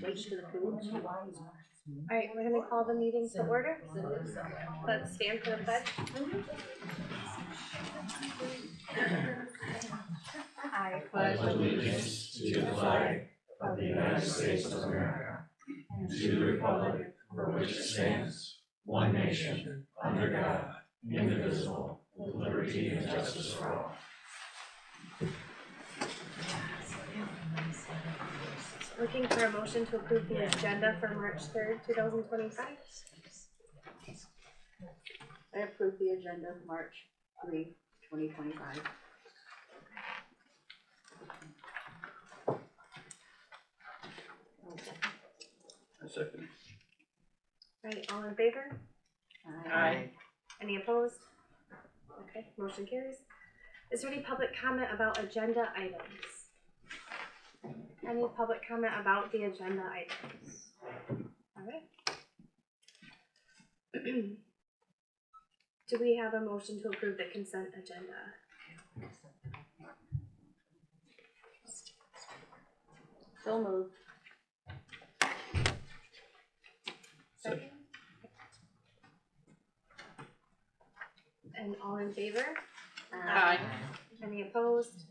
switch to the food. Alright, we're gonna call the meeting to order. Let's stand for the pledge. I pledge allegiance to the flag of the United States of America and to the republic for which it stands, one nation, under God, indivisible, with liberty and justice for all. Looking for a motion to approve the agenda for March 3rd, 2025. I approve the agenda of March 3, 2025. A second. Alright, all in favor? Aye. Any opposed? Okay, motion carries. Is there any public comment about agenda items? Any public comment about the agenda items? Alright. Do we have a motion to approve the consent agenda? So moved. Second? And all in favor? Aye. Any opposed?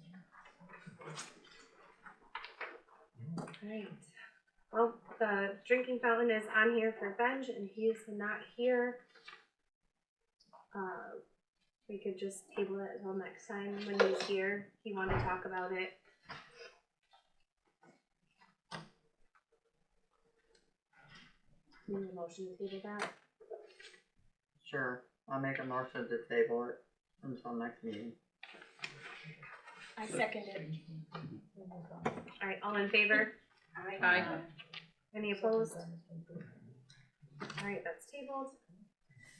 Alright. Well, the drinking fountain is on here for Benj and he's not here. We could just table it until next time when he's here. He wanted to talk about it. Need a motion to table that? Sure, I'll make a motion to table it until next meeting. I second it. Alright, all in favor? Aye. Any opposed? Alright, that's tabled.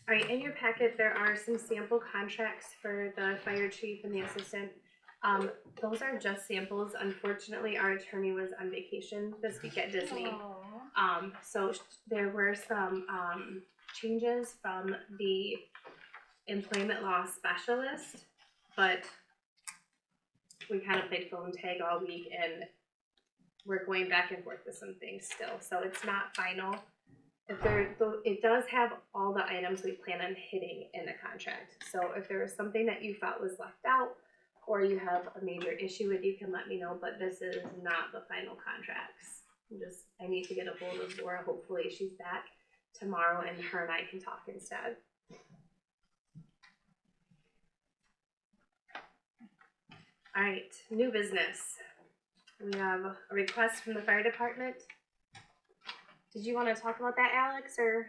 Alright, in your packet there are some sample contracts for the fire chief and the assistant. Those are just samples. Unfortunately, our attorney was on vacation this week at Disney. So there were some changes from the employment law specialist, but we kind of played phone tag all week and we're going back and forth with some things still. So it's not final. It does have all the items we plan on hitting in the contract. So if there was something that you thought was left out or you have a major issue with, you can let me know, but this is not the final contracts. I need to get a hold of Laura. Hopefully she's back tomorrow and her and I can talk instead. All right, new business. We have a request from the fire department. Did you want to talk about that, Alex, or?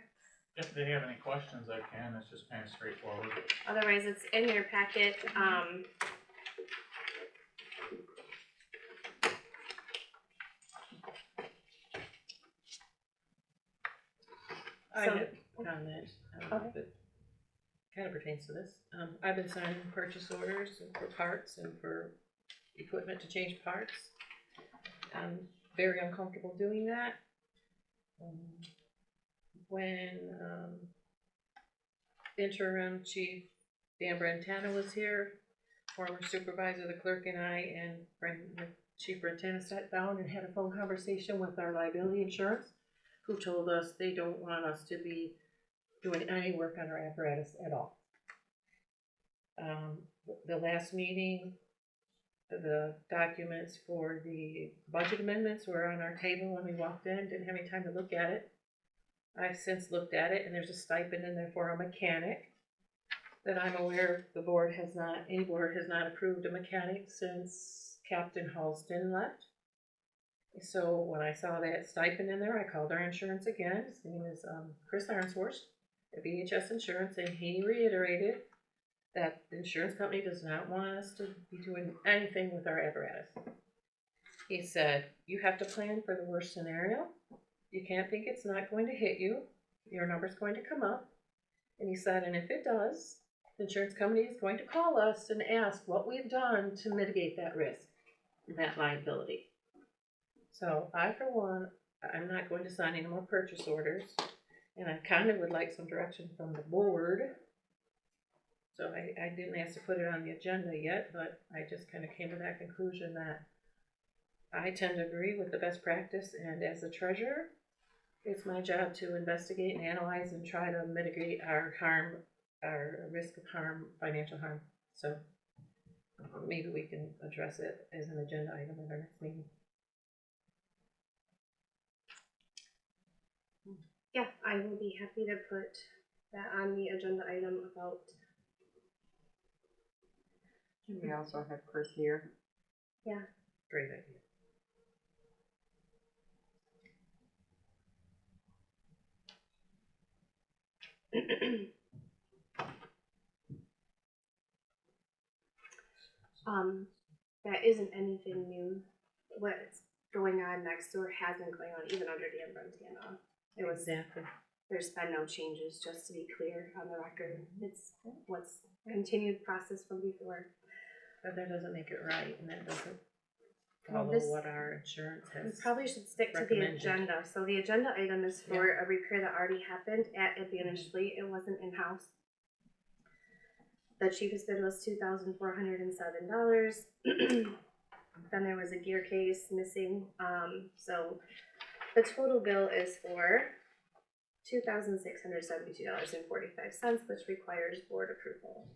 If they have any questions, I can. It's just kind of straightforward. Otherwise, it's in your packet. I have a comment, Okay. that kind of pertains to this. I've been signing purchase orders for parts and for equipment to change parts. I'm very uncomfortable doing that. When interim chief Dan Brentano was here, former supervisor, the clerk and I, and Chief Brentano sat down and had a phone conversation with our liability insurance, who told us they don't want us to be doing any work on our apparatus at all. The last meeting, the documents for the budget amendments were on our table when we walked in, didn't have any time to look at it. I've since looked at it and there's a stipend in there for a mechanic that I'm aware any board has not approved a mechanic since Captain Halston left. So when I saw that stipend in there, I called our insurance again. His name is Chris Arnsworth at VHS Insurance, and he reiterated that the insurance company does not want us to be doing anything with our apparatus. He said, you have to plan for the worst scenario. You can't think it's not going to hit you. Your number's going to come up. And he said, and if it does, the insurance company is going to call us and ask what we've done to mitigate that risk and that liability. So I, for one, I'm not going to sign any more purchase orders, and I kind of would like some direction from the board. So I didn't ask to put it on the agenda yet, but I just kind of came to that conclusion that I tend to agree with the best practice, and as a treasurer, it's my job to investigate and analyze and try to mitigate our harm, our risk of harm, financial harm. So maybe we can address it as an agenda item at our next meeting. Yeah, I will be happy to put that on the agenda item about, We also have Chris here. Great idea. that isn't anything new. What's going on next door has been going on even under Dan Brentano. It was, Exactly. there's been no changes, just to be clear on the record. It's what's continued process from before. But that doesn't make it right, and that doesn't Well, follow this- what our insurance We has. probably should stick to the recommended. agenda. So the agenda item is for a repair that already happened at Advantage Fleet. It wasn't in-house. The cheapest bid was $2,407. Then there was a gear case missing. So the total bill is for $2,672.45, which requires board approval.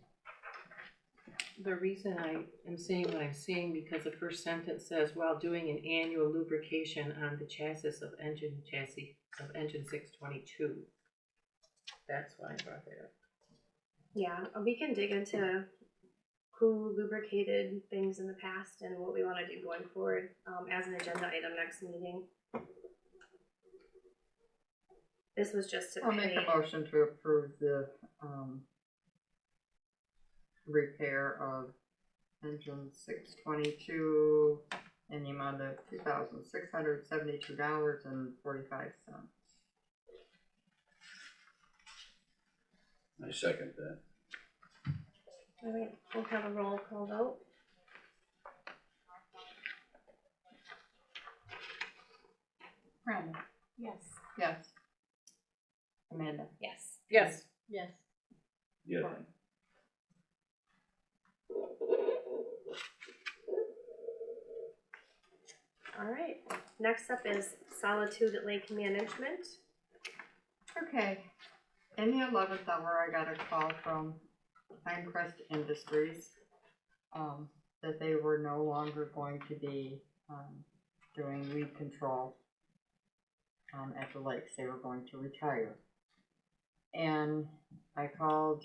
The reason I am saying what I'm saying, because the first sentence says, while doing an annual lubrication on the chassis of engine 622. That's why I brought that up. Yeah, we can dig into who lubricated things in the past and what we want to do going forward as an agenda item next meeting. This was just to I'll make a motion to approve the, repair of engine 622 in the amount of $2,672.45. I second that. All right, we'll have a roll call vote. Brandon? Yes. Yes. Amanda? Yes. Yes. Yes. Yeah. All right, next up is Solitude Lake Management. Okay, in the 11th hour, I got a call from Pinecrest Industries, that they were no longer going to be, doing weed control, at the lakes. They were going to retire. And I called,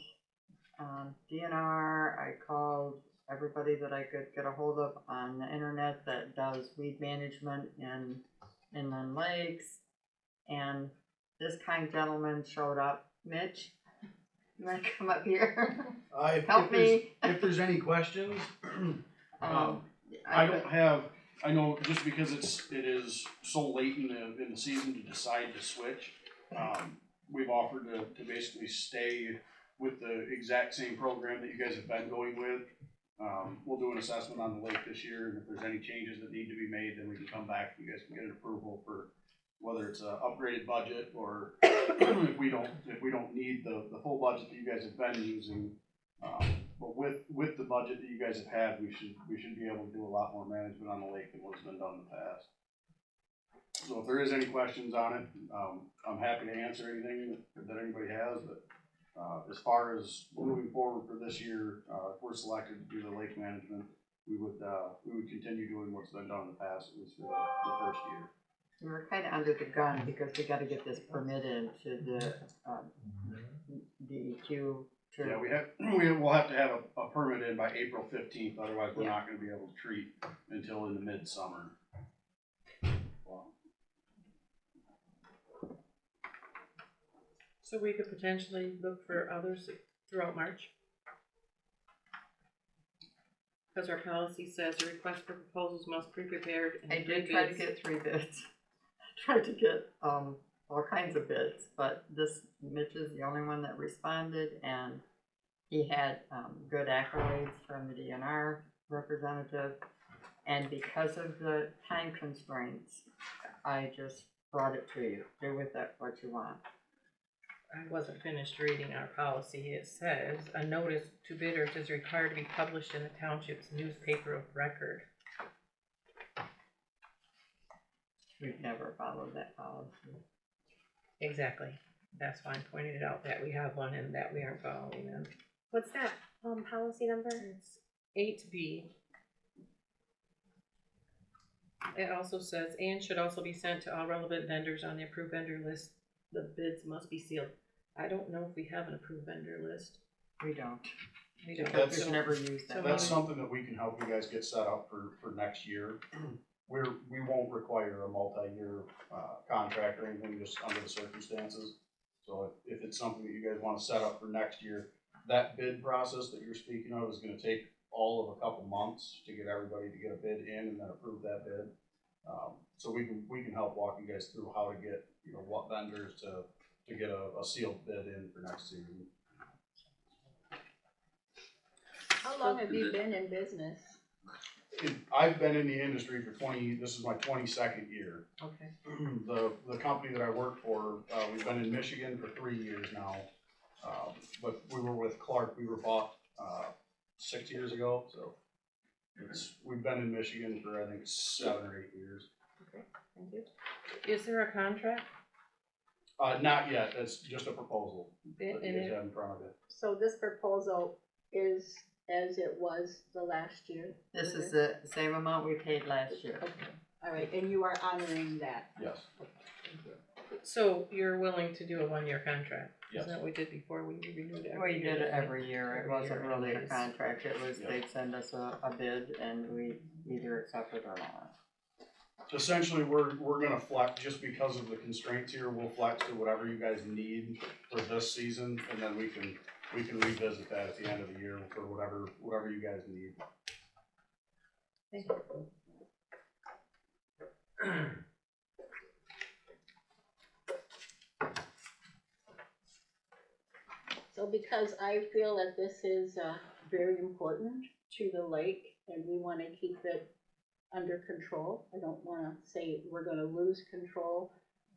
DNR, I called everybody that I could get a hold of on the internet that does weed management in inland lakes, and this kind gentleman showed up. Mitch, you wanna come up here? Help me. If there's any questions, Um, I don't have, I know just because it is so late in the season to decide to switch, we've offered to basically stay with the exact same program that you guys have been going with. We'll do an assessment on the lake this year, and if there's any changes that need to be made, then we can come back, you guys can get an approval for whether it's a upgraded budget, or if we don't need the full budget that you guys have been using. But with the budget that you guys have had, we should be able to do a lot more management on the lake than what's been done in the past. So if there is any questions on it, I'm happy to answer anything that anybody has, but as far as moving forward for this year, if we're selected to do the lake management, we would continue doing what's been done in the past, at least for the first year. we were kinda under the gun because we gotta get this permitted to the, DEQ to. Yeah, we'll have to have a permit in by April 15th, otherwise we're not gonna be able to treat until in the midsummer. So we could potentially look for others throughout March? Because our policy says a request for proposals must be prepared and I three did try to bids. get 3 bids. Tried to get, all kinds of bids, but Mitch is the only one that responded, and he had, good accolades from the DNR representative. And because of the time constraints, I just brought it to you. Do with that what you want. I wasn't finished reading our policy. It says, a notice to bidders is required to be published in the township's newspaper of record. we've never followed that policy. Exactly. That's why I pointed it out, that we have one and that we aren't following them. What's that, policy number? It's 8B. It also says, and should also be sent to all relevant vendors on the approved vendor list. The bids must be sealed. I don't know if we have an approved vendor list. We don't. We don't. That's- We've never used that. That's something that we can help you guys get set up for next year. We won't require a multi-year, contract or anything, just under the circumstances. So if it's something that you guys wanna set up for next year, that bid process that you're speaking of is gonna take all of a couple months to get everybody to get a bid in and then approve that bid. So we can help walk you guys through how to get, what vendors to get a sealed bid in for next season. How long have you been in business? I've been in the industry for this is my 22nd year. Okay. The company that I work for, we've been in Michigan for 3 years now. But we were with Clark, we were bought, 6 years ago, so we've been in Michigan for, I think, 7 or 8 years. Okay, thank you. Is there a contract? Not yet, that's just a proposal And that you guys it- have in front of you. So this proposal is as it was the last year? This is the same amount we paid last year. Okay, all right, and you are honoring that? Yes, Thank you. So you're willing to do a 1-year contract? yes. Isn't that what we did before? We renewed it every We year. did it every year. It Every wasn't year really a anyways. contract. It was, Yeah. they'd send us a bid and we either accept it or not. Essentially, we're gonna flex, just because of the constraints here, we'll flex to whatever you guys need for this season, and then we can revisit that at the end of the year for whatever you guys need. Thank you. So because I feel that this is very important to the lake and we want to keep it under control, I don't want to say we're going to lose control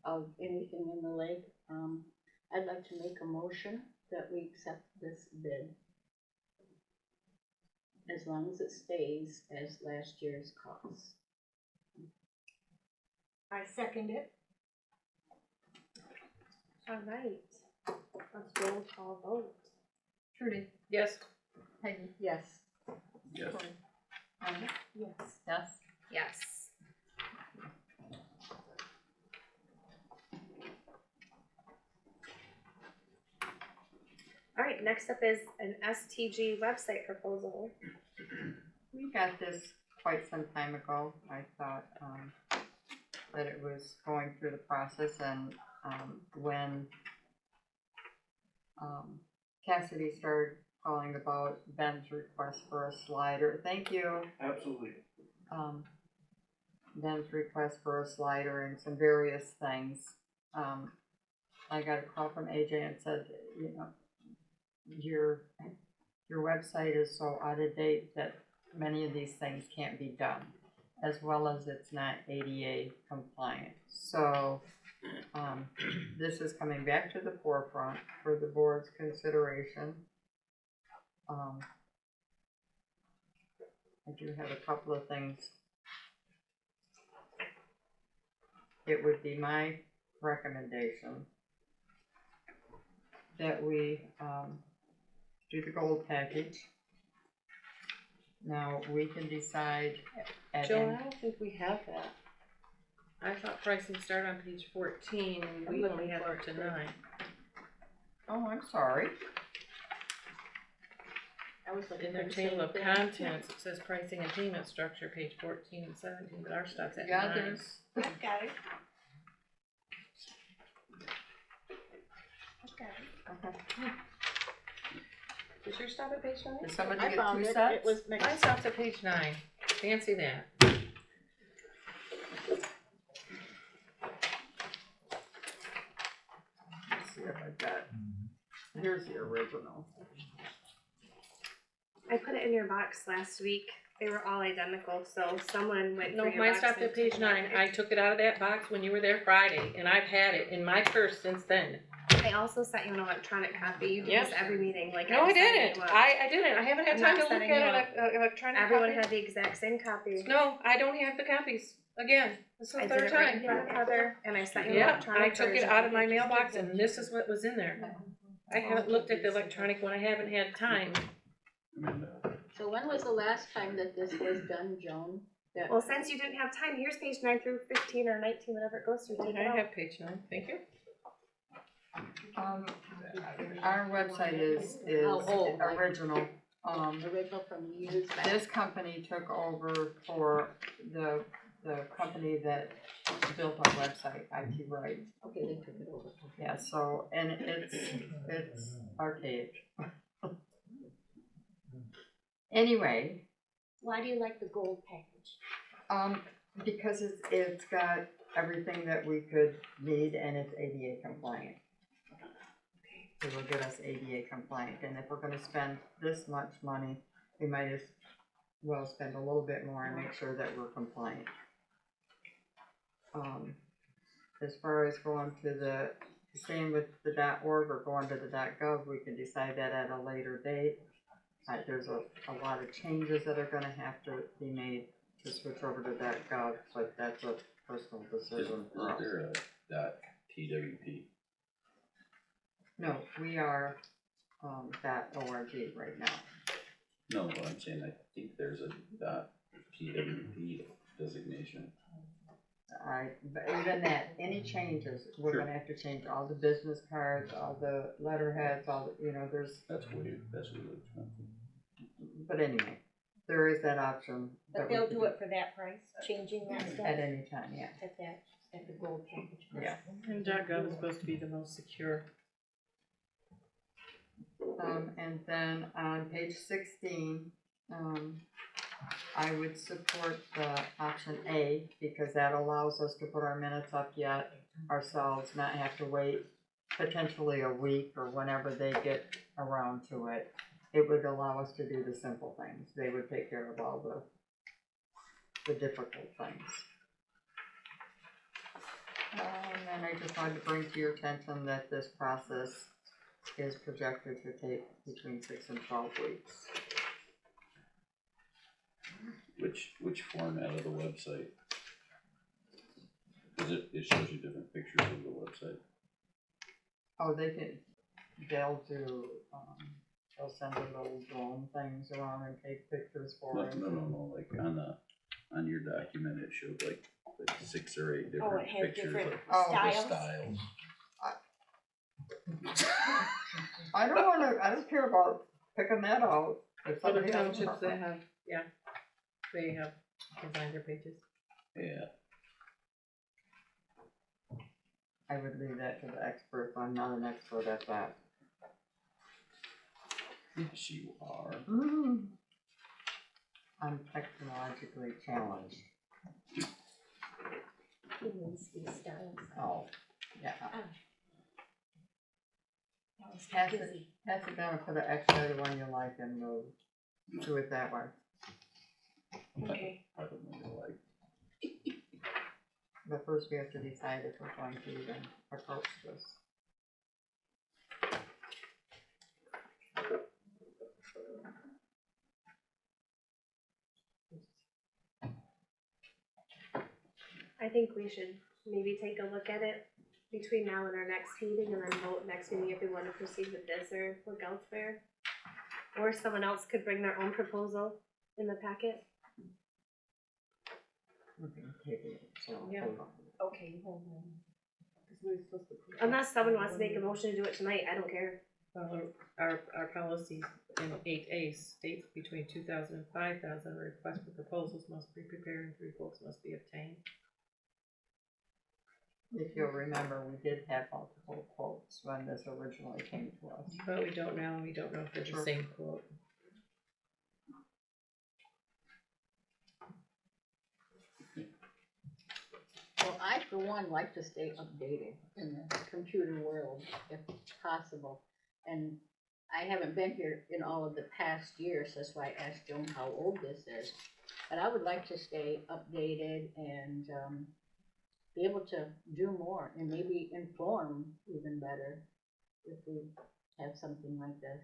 of anything in the lake. I'd like to make a motion that we accept this bid, as long as it stays as last year's cost. I second it. All right, let's roll call vote. Trudy? Yes. Peggy? Yes. Yes. Anna? Yes. Yes? Yes. All right, next up is an STG website proposal. We got this quite some time ago. I thought, that it was going through the process and, when, Cassidy started calling about Ben's request for a slider. Thank you. Absolutely. Ben's request for a slider and some various things. I got a call from AJ and said, your website is so out of date that many of these things can't be done, as well as it's not ADA compliant. So, this is coming back to the forefront for the board's consideration. I do have a couple of things. It would be my recommendation that we, do the gold package. Now, we can decide at Joe, any. I don't think we have that. I thought pricing started on page 14 and I'm we looking only have for up to it. 9. Oh, I'm sorry. I was looking In for their the table same of thing. contents, it says pricing and payment structure, page 14 and 17, but our stuff's at Yeah, 9. there's, Got it. okay. Does yours stop at page 9? Did somebody I get found two it, sets? it was mixed. Mine stops at page 9. Fancy that. Let's see if I got, here's the original. I put it in your box last week. They were all identical, so someone went No, through your mine box stopped and at page took it 9. out. I took it out of that box when you were there Friday, and I've had it in my purse since then. I also sent you an electronic copy. You do Yep. this every meeting, like No, I I'm setting didn't. you up. I didn't. I haven't had I'm time not to look setting at you it. up. Electronic Everyone copy. had the exact same copy. No, I don't have the copies. again, this is I the did third it right in time. front of Heather, and I sent you an Yeah, electronic I took it version. out of my mailbox and this is what was in there. I haven't looked at the electronic one, I haven't had time. So when was the last time that this was done, Joan? That- Well, since you didn't have time, here's page 9 through 15 or 19, whatever it goes through. Take I it out. have page 9, thank you. Our website is Oh, like- original. Original from years back. This company took over for the company that built our website, IT Right. Okay, they took it over. Yeah, so, and it's archaic. Anyway, Why do you like the gold package? because it's got everything that we could need and it's ADA compliant. It will get us ADA compliant, and if we're gonna spend this much money, we might as well spend a little bit more and make sure that we're compliant. As far as going to the, staying with the .org or going to the .gov, we can decide that at a later date. There's a lot of changes that are gonna have to be made to switch over to .gov, but that's a personal decision for us. Is there a .twp? No, we are, .org right now. No, but I'm saying I think there's a .twp designation. But even that, any changes, we're Sure. gonna have to change all the business cards, all the letterheads, all the, there's, That's weird, that's really expensive. but anyway, there is that option. But that we they'll can do it for that price, changing that stuff at any time, yeah. at the gold package. Yeah. And .gov is supposed to be the most secure. And then on page 16, I would support the option A, because that allows us to put our minutes up yet ourselves, not have to wait potentially a week or whenever they get around to it. It would allow us to do the simple things. They would take care of all the difficult things. And I just wanted to bring to your attention that this process is projected to take between 6 and 12 weeks. Which format of the website? Cause it shows you different pictures of the website. Oh, they'll do, they'll send the little drone things around and take pictures for No, us. no, like on your document, it showed like 6 or 8 Oh, different it has pictures different of Oh, the styles. styles. I don't care about picking that out. If Other somebody else- townships that have, yeah, they have designed their pages. Yeah, I would leave that to the experts. I'm not an expert at that. yes you are. I'm technologically challenged. He needs these styles. Oh, yeah. I was Pass busy. it down and put an X by the one you like and we'll do it that way. Okay. I don't know, like, But first we have to decide if we're going to even approach this. I think we should maybe take a look at it between now and our next meeting, and then vote next meeting if we want to proceed with this or look elsewhere. Or someone else could bring their own proposal in the packet. We're gonna table it, so Yeah. hold on. Okay, hold on. Unless someone wants to make a motion to do it tonight, I don't care. Well, our policy in 8A states between 2,000 and 5,000, a request for proposals must be prepared and 3 quotes must be obtained. If you'll remember, we did have multiple quotes when this originally came to us. But we don't now, and we don't know if they're the Sure. same quote. Well, I, for one, like to stay updated in the computer world if possible. And I haven't been here in all of the past years, that's why I asked Joan how old this is. But I would like to stay updated and, be able to do more and maybe inform even better if we have something like this.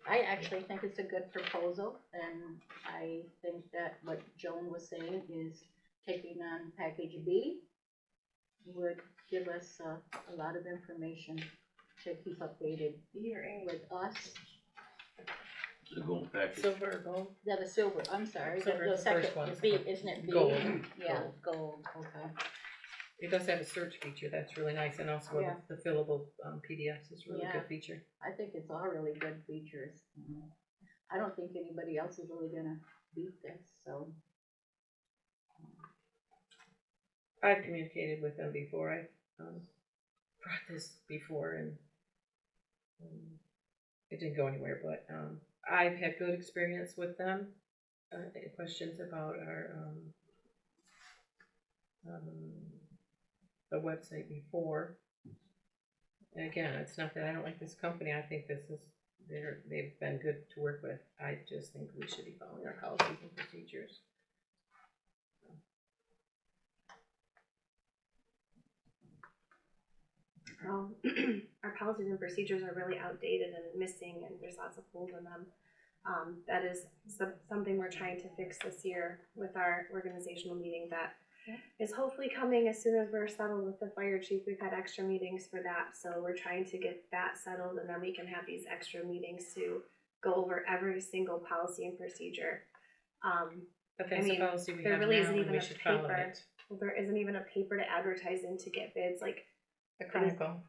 I actually think it's a good proposal, and I think that what Joan was saying is taking on package B would give us a lot of information to keep updated with us. The gold package. Silver or gold? Yeah, the silver, I'm sorry, Silver the is the first second, one. the B, isn't it B? Gold. Yeah, gold, okay. It does have a search feature, that's really nice, and also Yeah. the fillable PDFs is a really Yeah. good feature. I think it's all really good features. I don't think anybody else is really gonna beat this, so. I've communicated with them before, I brought this before, and it didn't go anywhere, but I've had good experience with them. Questions about our the website before. And again, it's not that I don't like this company, I think they've been good to work with. I just think we should be following our policies and procedures. Our policies and procedures are really outdated and missing, and there's lots of holes in them. That is something we're trying to fix this year with our organizational meeting that is hopefully coming as soon as we're settled with the fire chief. We've had extra meetings for that, so we're trying to get that settled, and then we can have these extra meetings to go over every single policy and procedure. But that's the policy we there have really now, isn't and even we a should follow paper. it. Well, there isn't even a paper to advertise in to get bids. Like, The Chronicle.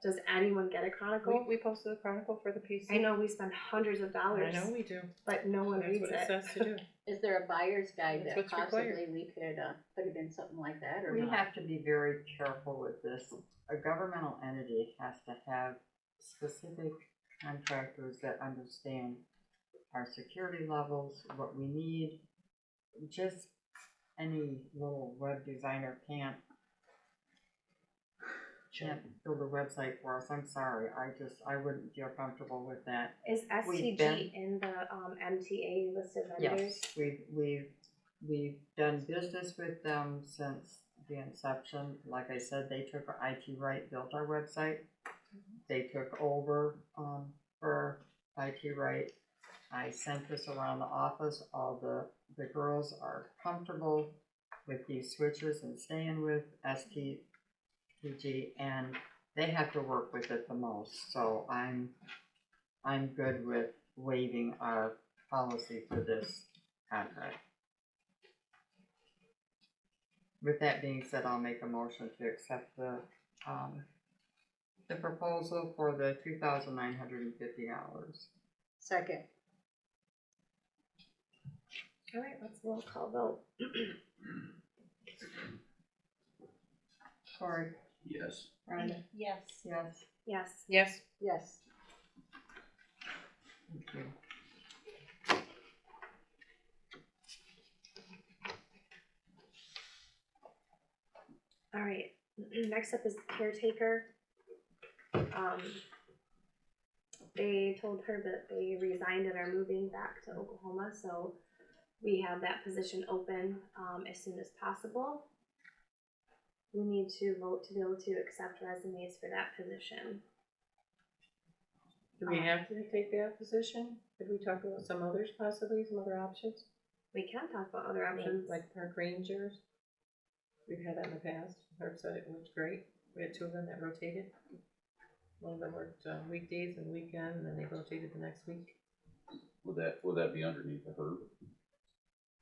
does anyone get a Chronicle? We posted the Chronicle for the PC. I know we spend hundreds of dollars, I know we do. but no one That's reads what it it. says to do. Is there a buyer's guide That's that what's required. possibly we could, put it in something like that, or We not? have to be very careful with this. A governmental entity has to have specific contractors that understand our security levels, what we need. Just any little web designer can't build a website for us. I'm sorry, I wouldn't feel comfortable with that. Is We've STG been- in the MTA list of vendors? Yes, we've done business with them since the inception. Like I said, they took our IT Right, built our website. They took over for IT Right. I sent this around the office. All the girls are comfortable with these switches and staying with STG, and they have to work with it the most. So I'm good with waiving our policy for this contract. With that being said, I'll make a motion to accept the proposal for the $2,950. Second. All right, let's roll call vote. Corey? Yes. Rhonda? Yes. Yes. Yes. Yes. Yes. Thank you. All right, next up is Caretaker. They told her that they resigned and are moving back to Oklahoma, so we have that position open as soon as possible. We need to vote to be able to accept resumes for that position. Do we have to take that position? Could we talk about some others possibly, some other options? We can talk about other options. Like park rangers? We've had that in the past. Herb said it was great. We had two of them that rotated. One of them worked weekdays and weekend, and then they rotated the next week. Would that be underneath the herb?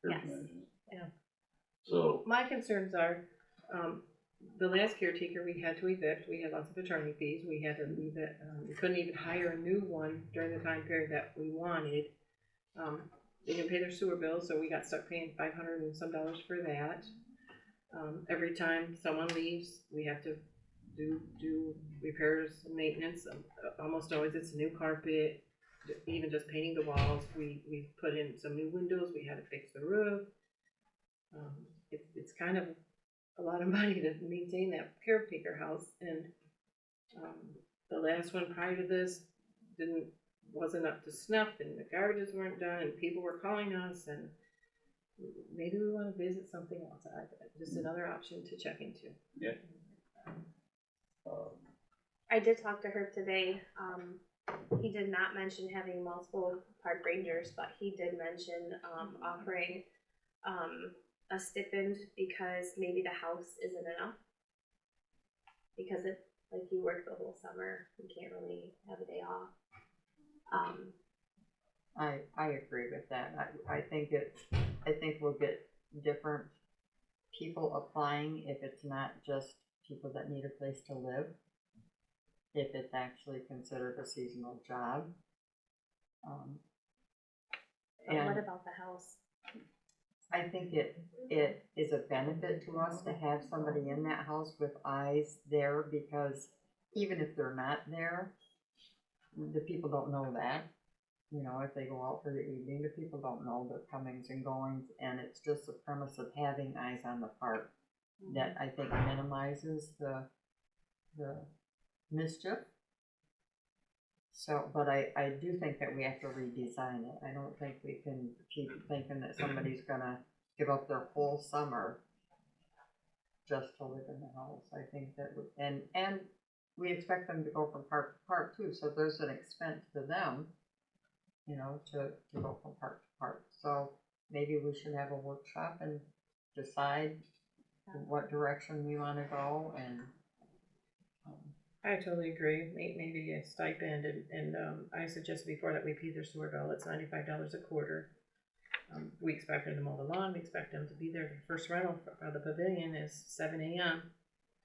Yes. Management? Yeah. So, My concerns are, the last caretaker we had to evict, we had lots of attorney fees, we had to leave it, we couldn't even hire a new one during the time period that we wanted. They didn't pay their sewer bill, so we got stuck paying $500 and some for that. Every time someone leaves, we have to do repairs and maintenance. Almost always it's new carpet, even just painting the walls. We put in some new windows, we had to fix the roof. It's kind of a lot of money to maintain that caretaker house, and the last one prior to this wasn't up to snuff, and the garages weren't done, and people were calling us, and maybe we want to visit something else. Just another option to check into. yeah. I did talk to her today. he did not mention having multiple park rangers, but he did mention, offering, a stipend because maybe the house isn't enough. Because if, like, you work the whole summer, you can't really have a day off. I agree with that. I think we'll get different people applying if it's not just people that need a place to live. If it's actually considered a seasonal job. But And what about the house? I think it is a benefit to us to have somebody in that house with eyes there, because even if they're not there, the people don't know that. You know, if they go out for the evening, the people don't know the comings and goings, and it's just the premise of having eyes on the park that I think minimizes the mischief. So, but I do think that we have to redesign it. I don't think we can keep thinking that somebody's gonna give up their whole summer just to live in the house. I think that, and we expect them to go from park to park too, so there's an expense to them, you know, to go from park to park. So maybe we should have a workshop and decide what direction we wanna go, and I totally agree. Maybe a stipend, and I suggested before that we pay their sewer bill. It's $95 a quarter. We expect them to mow the lawn. We expect them to be there. The first rental for the pavilion is 7 a.m.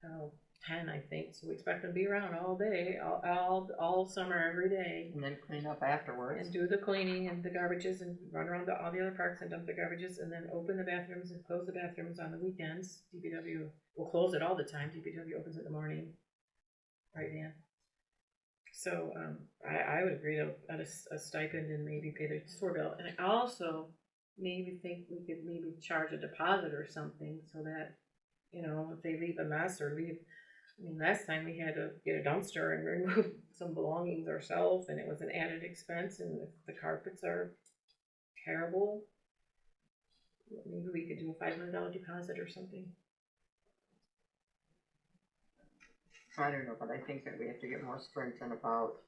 till 10, I think. So we expect them to be around all day, all summer, every day. then clean up afterwards. And do the cleaning and the garbages and run around to all the other parks and dump the garbages, and then open the bathrooms and close the bathrooms on the weekends. DPW will close it all the time. DPW opens it in the morning. Right, Dan? So, I would agree to a stipend and maybe pay their sewer bill. And I also maybe think we could maybe charge a deposit or something so that, you know, if they leave a mess or leave, I mean, last time we had to get a dumpster and remove some belongings ourselves, and it was an added expense, and the carpets are terrible. Maybe we could do a $500 deposit or something. I don't know, but I think that we have to get more stringent about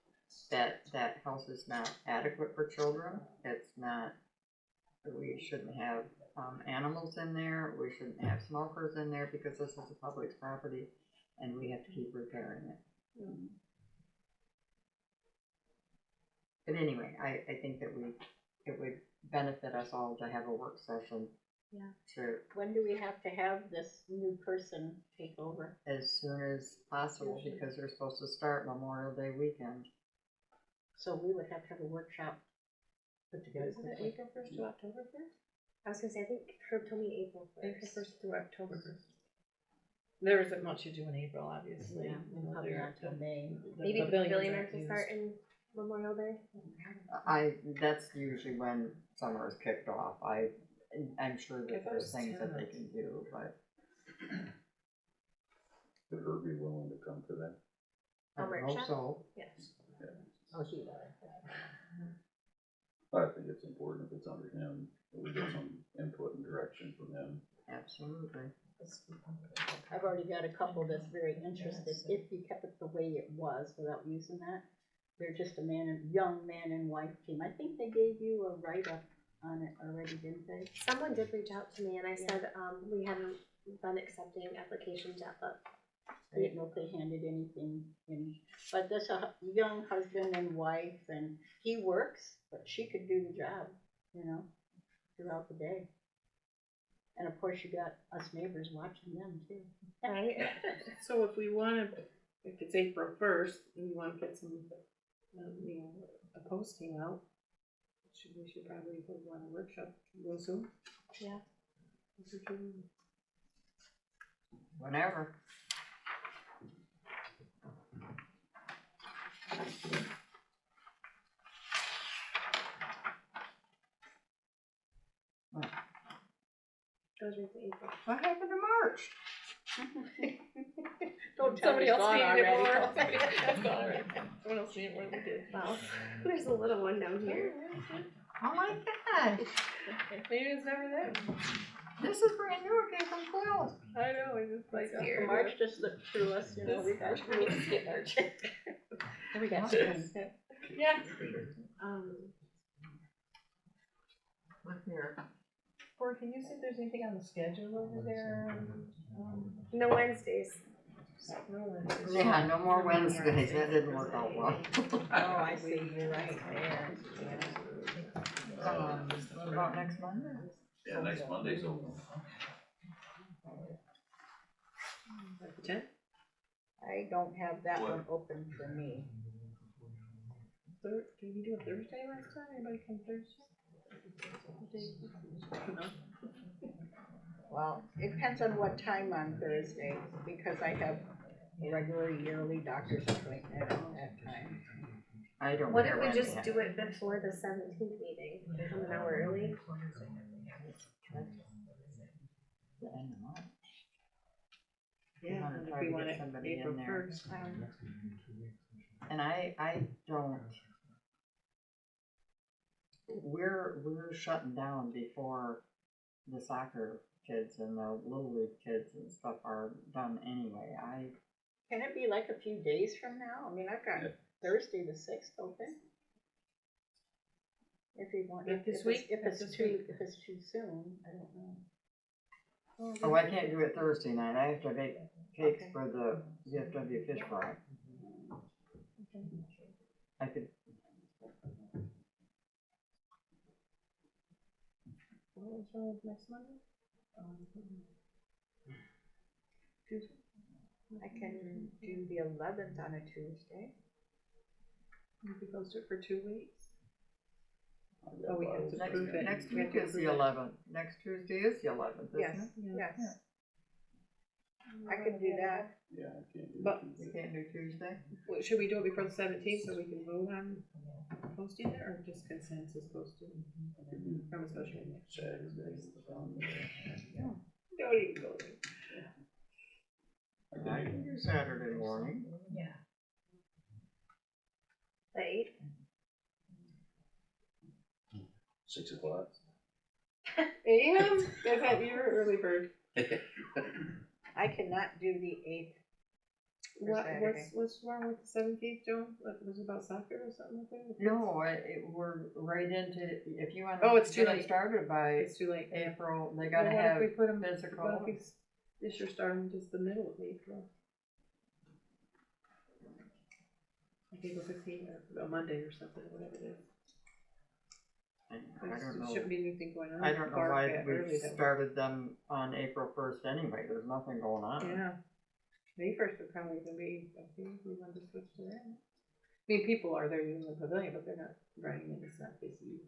that house is not adequate for children. It's not, we shouldn't have animals in there, we shouldn't have smokers in there, because this is a public property and we have to keep repairing it. But anyway, I think that it would benefit us all to have a work session. Yeah. When do we have to have this new person take over? As soon as possible, because they're supposed to start Memorial Day weekend. So we would have to have a workshop put together. Isn't it April 1st to October 1st? I was gonna say, I think Herb told me April 1st. April 1st to October 1st. There isn't much to do in April, obviously. Yeah, You know, probably not till May. Maybe the pavilions pavilion aren't can used. start in Memorial Day. That's usually when summer is kicked off. I'm sure that there's things that they can do, but Would Herb be willing to come to that? I A hope workshop? so. Yes. Oh, she would. I think it's important if it's under him, that we get some input and direction from him. Absolutely. I've already got a couple that's very interested, if you kept it the way it was without using that. They're just a young man and wife team. I think they gave you a write-up on it already, didn't they? Someone did reach out to me and I said, we hadn't been accepting applications yet, but I didn't know if they handed anything in. But this a young husband and wife, and he works, but she could do the job, you know, throughout the day. And of course, you got us neighbors watching them too. right? So if we want to, if it's April 1st, and we want to get some, you know, a posting out, we should probably put on a workshop real soon. Yeah. Whenever. Goes right to April. What happened to March? Don't tell Somebody me it's else gone needed it already. more. That's gone already. Someone else needed it more than we did. Well, there's a little one down here. Oh my gosh, Maybe it's never there. this is brand new, it came from Quill. I know, it's just like, That's weird. March just slipped through us, you know, we got. We need to skip March. We got Okay. some. Yeah. Look here. Or can you see if there's anything on the schedule over there? No Wednesdays. No Wednesdays. Yeah, no more Wednesdays, that didn't work out well. Oh, I see, you're right there. What about next Monday? Yeah, next Monday's open. Like the 10th? I don't have that What? one open for me. Did we do a Thursday last time? Anybody come Thursday? No? Well, it depends on what time on Thursday, because I have a regular yearly doctor's appointment at that time. I don't What care if we when just they do it before the 17th meeting? Come an hour early? The end of March. Yeah, wanna and try if we to want get it somebody in April there. 1st. And I don't. We're shutting down before the soccer kids and the little league kids and stuff are done anyway. Can it be like a few days from now? I mean, I've got Thursday the 6th open. If you want, Like this if week? it's This too, week? if it's too soon, I don't know. Oh, I can't do it Thursday night. I have to bake cakes for the VFW fish fry. I could. What's wrong with next Monday? Tuesday? I can do the 11th on a Tuesday. We could post it for 2 weeks. Oh, we have to Next, prove it. next We have week to is prove the it. 11th. Next Tuesday is the 11th, isn't Yes, it? yes. Yeah. I can do that. Yeah, I can't do But- Tuesday. You can't do Tuesday? What, should we do it before the 17th so we can vote on posting it, or just consensus posting? From a special meeting? Don't even go there. I can do Saturday morning. The 8th? 6 o'clock. AM? Is that your early bird? I cannot do the 8th. What's wrong with the 17th, Joan? What, was it about soccer or something like that? No, we're right into, if you want Oh, to it's too get it late. started by It's too late. April, they Well, gotta what have if we put 'em- physical. What if we, this year starting just the middle of April? Like April 15th or a Monday or something, whatever it is. I There don't know. shouldn't be anything going on. I don't know Bark why at we early though. started them on April 1st anyway, there's nothing going on. Yeah. May 1st would probably even be, I think we want to switch to that. I mean, people are there using the pavilion, but they're not running in, it's not busy.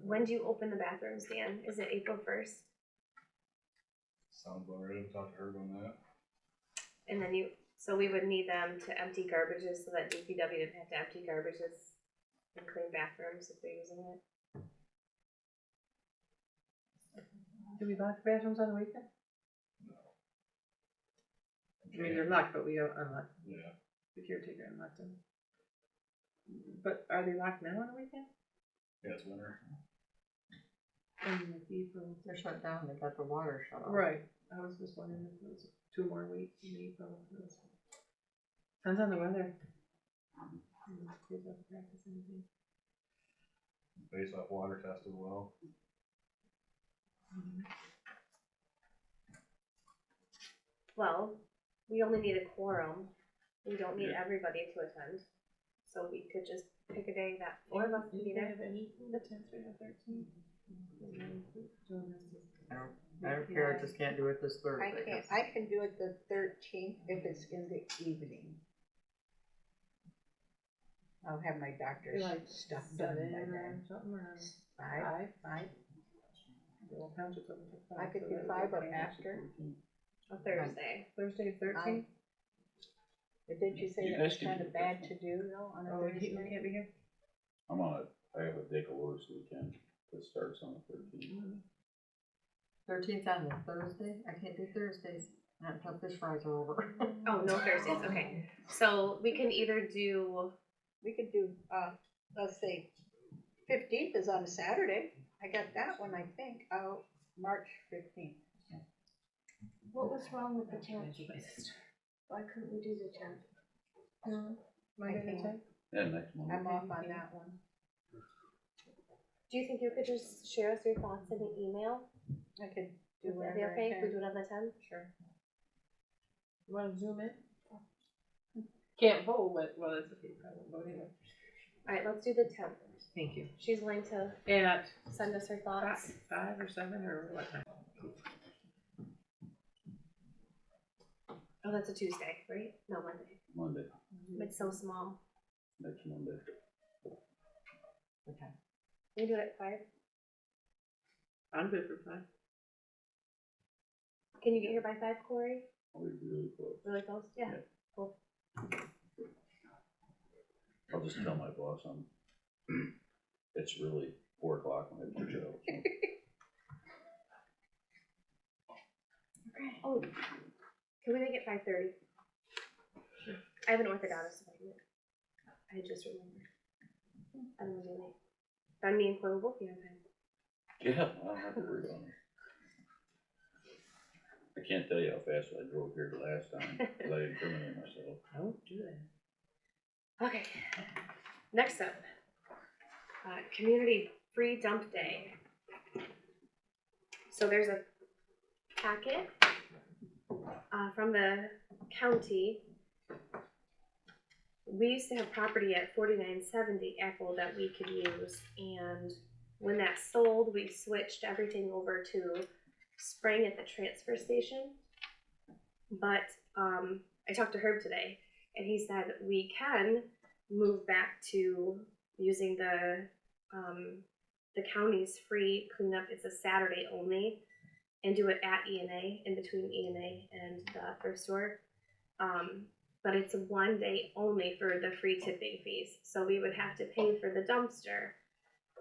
When do you open the bathrooms, Dan? Is it April 1st? Sounds about right, I've talked to her on that. And then so we would need them to empty garbages so that DPW didn't have to empty garbages and clean bathrooms if they're using it. Do we lock bathrooms on the weekend? I mean, they're locked, but we don't unlock. Yeah. The caretaker unlocked them. But are they locked now on the weekend? Yeah, it's winter. April. They're shut down, they got the water shut off. Right, I was just wondering if it was 2 more weeks in April. Depends on the weather. Kids have to practice anything. Face off water test as well. Well, we only need a quorum. We don't need everybody to attend. So we could just pick a day that 4 of us can be there. The 10th or the 13th. I don't care, I just can't do it this Thursday. I can do it the 13th if it's in the evening. I'll have my doctor's Like stuff done 7 by or then. something around 5. Well, township's open till 5. I could so do that would 5 be or okay. after. A Thursday. Thursday, 13th? But didn't you say You that was guys can kind do of the bad 13th. to do though on a Oh, Thursday? you can't be here? I have a day of work this weekend that starts on the 13th. 13th on the Thursday? I can't do Thursdays, not until fish fries are over. Oh, no Thursdays, okay. So we can either do, We could do, let's say, 15th is on a Saturday. I got that one, I think. Oh, March 15th. What was wrong with the 10th? Why couldn't we do the 10th? Monday the 10th? Yeah, next month. I'm off on that one. Do you think you could just share us your thoughts in an email? I could do Would that whatever be I okay if we can. do it on the 10th? Sure. You wanna zoom in? Can't vote, but, well, that's okay, I won't vote anyway. Alright, let's do the 10th. Thank you. She's willing to At send us her thoughts. 5 or 7 or what time? Oh, that's a Tuesday, right? No, Monday. Monday, It's so small. next Monday. Okay. Can we do it at 5? I'm good for 5. Can you get here by 5, Corey? I'll be really close. Really close? Yeah. Yeah. Cool. I'll just tell my boss it's really 4 o'clock when I push it out. Oh, can we make it 5:30? I have an orthodontist appointment. I just remembered. I don't want to be late. But me and Corey will both be on time. Yeah, I don't have to worry about it. I can't tell you how fast I drove here the last time, cause I incriminated myself. Don't do that. Okay. Next up, community free dump day. So there's a packet from the county. We used to have property at 4970 Apple that we could use, and when that sold, we switched everything over to spraying at the transfer station. But I talked to Herb today, and he said we can move back to using the county's free cleanup. It's a Saturday only, and do it at E&A, in between E&A and the thrift store. But it's 1 day only for the free tipping fees. So we would have to pay for the dumpster,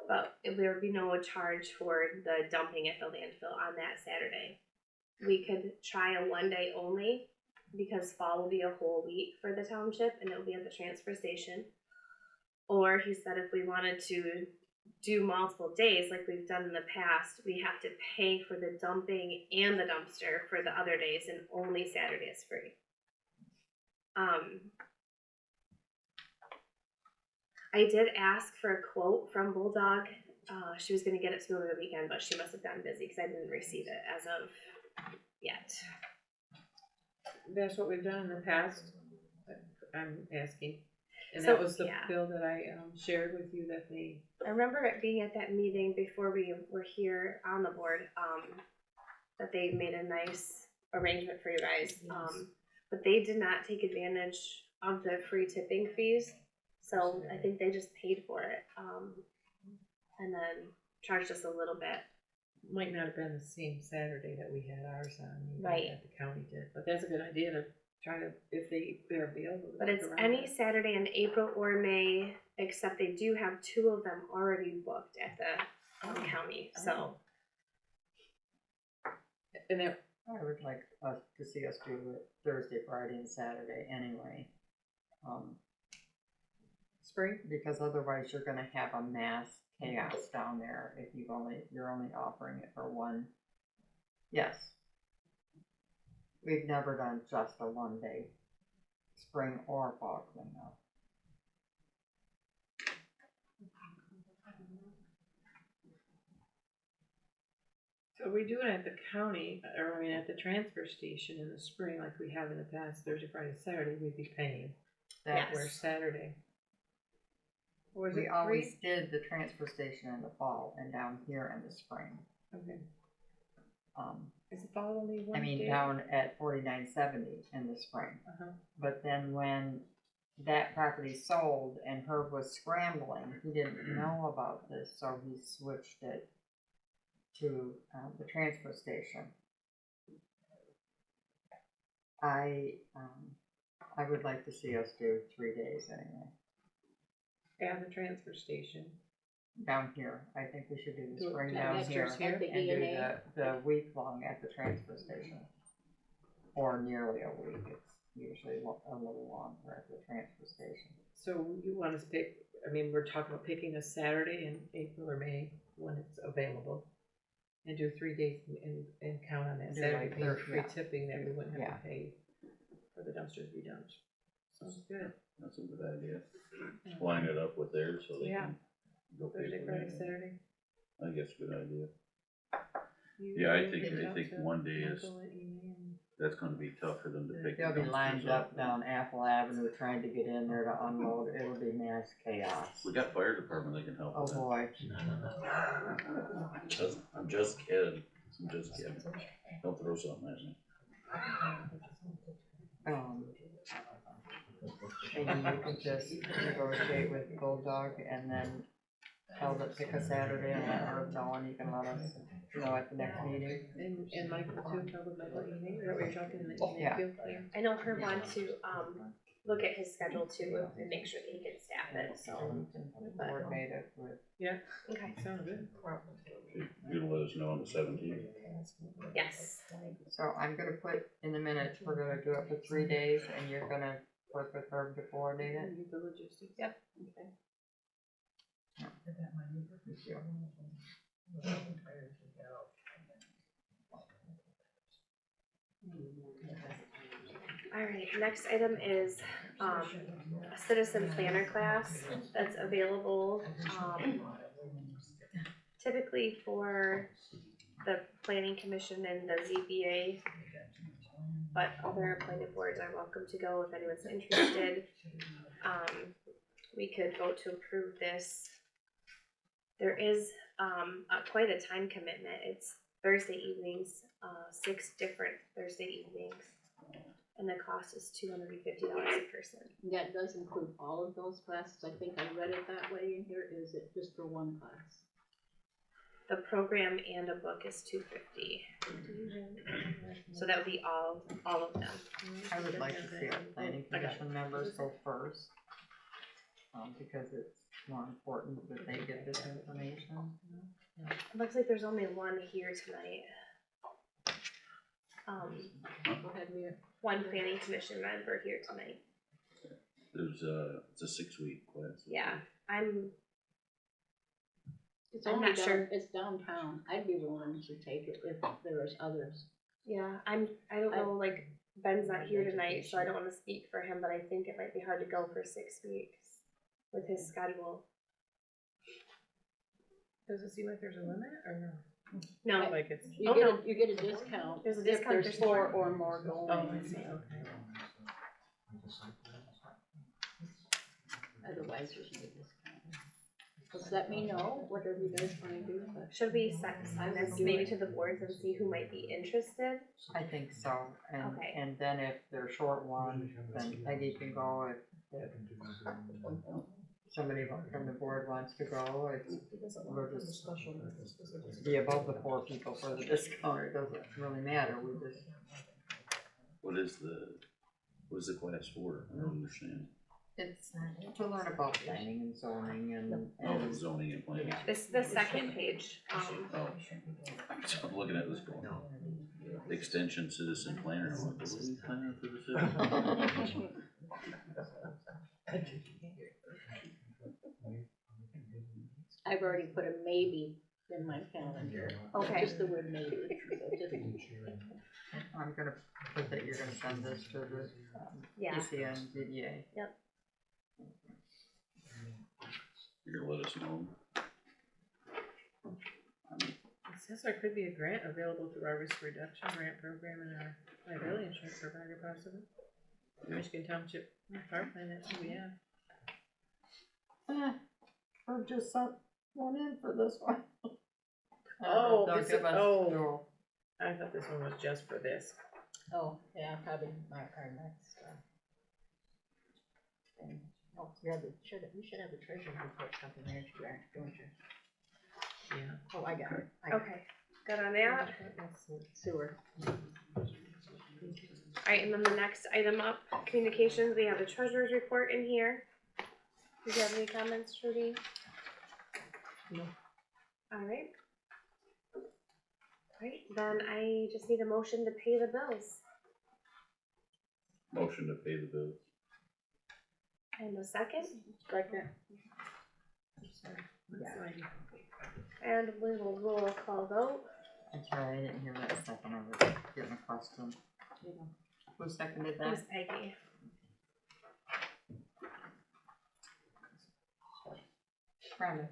but there would be no charge for the dumping at the landfill on that Saturday. We could try a 1 day only, because fall will be a whole week for the township and it'll be at the transfer station. Or he said if we wanted to do multiple days like we've done in the past, we have to pay for the dumping and the dumpster for the other days, and only Saturday is free. I did ask for a quote from Bulldog. She was gonna get it to me over the weekend, but she must have gotten busy because I didn't receive it as of yet. That's what we've done in the past. I'm asking. And So, that was the yeah. bill that I shared with you that they. I remember it being at that meeting before we were here on the board, that they made a nice arrangement for you guys. But they did not take advantage of the free tipping fees, so I think they just paid for it, and then charged us a little bit. Might not have been the same Saturday that we had ours on, maybe Right. that the county did, but that's a good idea to try to, if they're available. to But work it's around any it. Saturday in April or May, except they do have 2 of them already booked at the county, so. And they're, I would like us to see us do it Thursday, Friday, and Saturday anyway. spring, Because otherwise you're gonna have a mass chaos down there if you're only offering it for one. Yes. We've never done just a 1 day, spring or fall cleanup. so we do it at the county, or I mean at the transfer station in the spring, like we have in the past, Thursday, Friday, Saturday, we'd be paying. That Where Saturday. Or is we it always free? did the transfer station in the fall and down here in the spring. Okay, Um, is the fall only one I mean, day? down at 4970 in the spring. Uh-huh. But then when that property sold and Herb was scrambling, he didn't know about this, so he switched it to the transfer station. I would like to see us do 3 days anyway. At the transfer station. Down here, I think we should do the Do it spring at down the- here at the and do E&A. the week long at the transfer station. Or nearly a week, it's usually a little longer at the transfer station. So you want us to pick, I mean, we're talking about picking a Saturday in April or May when it's available. And do 3 days and count on that Do Saturday like being free yeah. tipping that we wouldn't have Yeah. to pay for the dumpsters to be dumped. Sounds good. That's a good idea. Line it up with theirs so they Yeah. can go pay Thursday, for Friday, it. Saturday. I think that's a good idea. You Yeah, I reach out think to one day is, Michael and Amy that's gonna be tough for them to pick. They'll the be lined dumpsters up down Apple Avenue trying to get in there to unload. It'll be mass chaos. We got fire department that can help Oh with that. boy. I'm just kidding. I'm just kidding. Don't throw something at me. Maybe you could just negotiate with Bulldog and then tell them pick a Saturday and let her know, and you can let us know at the next meeting. And Michael too, probably Michael evening, is that what you're talking in the evening? Yeah. Feel clear? I know her want to, look at his schedule too and make sure that he can staff it, so. Coordinate it with. Okay, Sounds good. You'll let us know on the 17th. yes. So I'm gonna put in the minutes, we're gonna do it for 3 days, and you're gonna work with her to coordinate it. And the logistics. Yep. Okay. Alright, next item is, a citizen planner class that's available, typically for the planning commission and the ZBA. But other appointed boards are welcome to go if anyone's interested. We could vote to approve this. There is, quite a time commitment. It's Thursday evenings, 6 different Thursday evenings. And the cost is $250 a person. That does include all of those classes, I think I read it that way in here, is it just for one class? The program and a book is $250. So that would be all of them. I would like to see our planning commission members go first, because it's more important that they get this information. It looks like there's only one here tonight. Go ahead, Mia. One planning commission member here tonight. There's it's a 6-week class. Yeah, It's I'm only not sure. It's downtown, I'd be willing to take it if there was others. yeah, I don't know, like, Ben's not here tonight, so I don't wanna speak for him, but I think it might be hard to go for 6 weeks with his schedule. Does it seem like there's a limit or no? No, Like it's. You get a discount There's a if discount, there's there's 4 more. or more going. Oh, I see, okay. Otherwise, there's no discount. Just let me know, whatever you guys wanna do, but should we send this maybe to the boards and see who might be interested? I think so, and, Okay. and then if they're short one, then Peggy can go, if somebody from the board wants to go, we're just be above the 4 people for the discount, it doesn't really matter, we just. What is the class for? I don't understand. It's to learn about planning and zoning and. Oh, zoning and planning. This is the second page, Oh, so I'm looking at this going, extension citizen planner. I'm like, what are we planning for the city? I've already put a maybe in my calendar. Okay. Just the word maybe, so just. I'm gonna put that you're gonna send this to the, yeah. PCN ZBA. You're gonna let us know. It says there could be a grant available through our risk reduction grant program and our liability insurance provider possibly. Michigan Township Fire Plan, that's who we have. Or just sent one in for this one. Oh, They'll this give is- us oh. dual. I thought this one was just for this. Oh, yeah, probably our next, thing. Oh, yeah, we should have the treasurer report something there too, don't you? Yeah. Oh, I got it. Okay, good on that. Sewer. Alright, and then the next item up, communications, we have the treasurer's report in here. Do you have any comments, Trudy? No. Alright. Alright, then I just need a motion to pay the bills. Motion to pay the bills. And a second, Second. and we will roll call vote. I'm sorry, I didn't hear that second, I was getting a question. Who seconded It was that? Peggy. Brenda?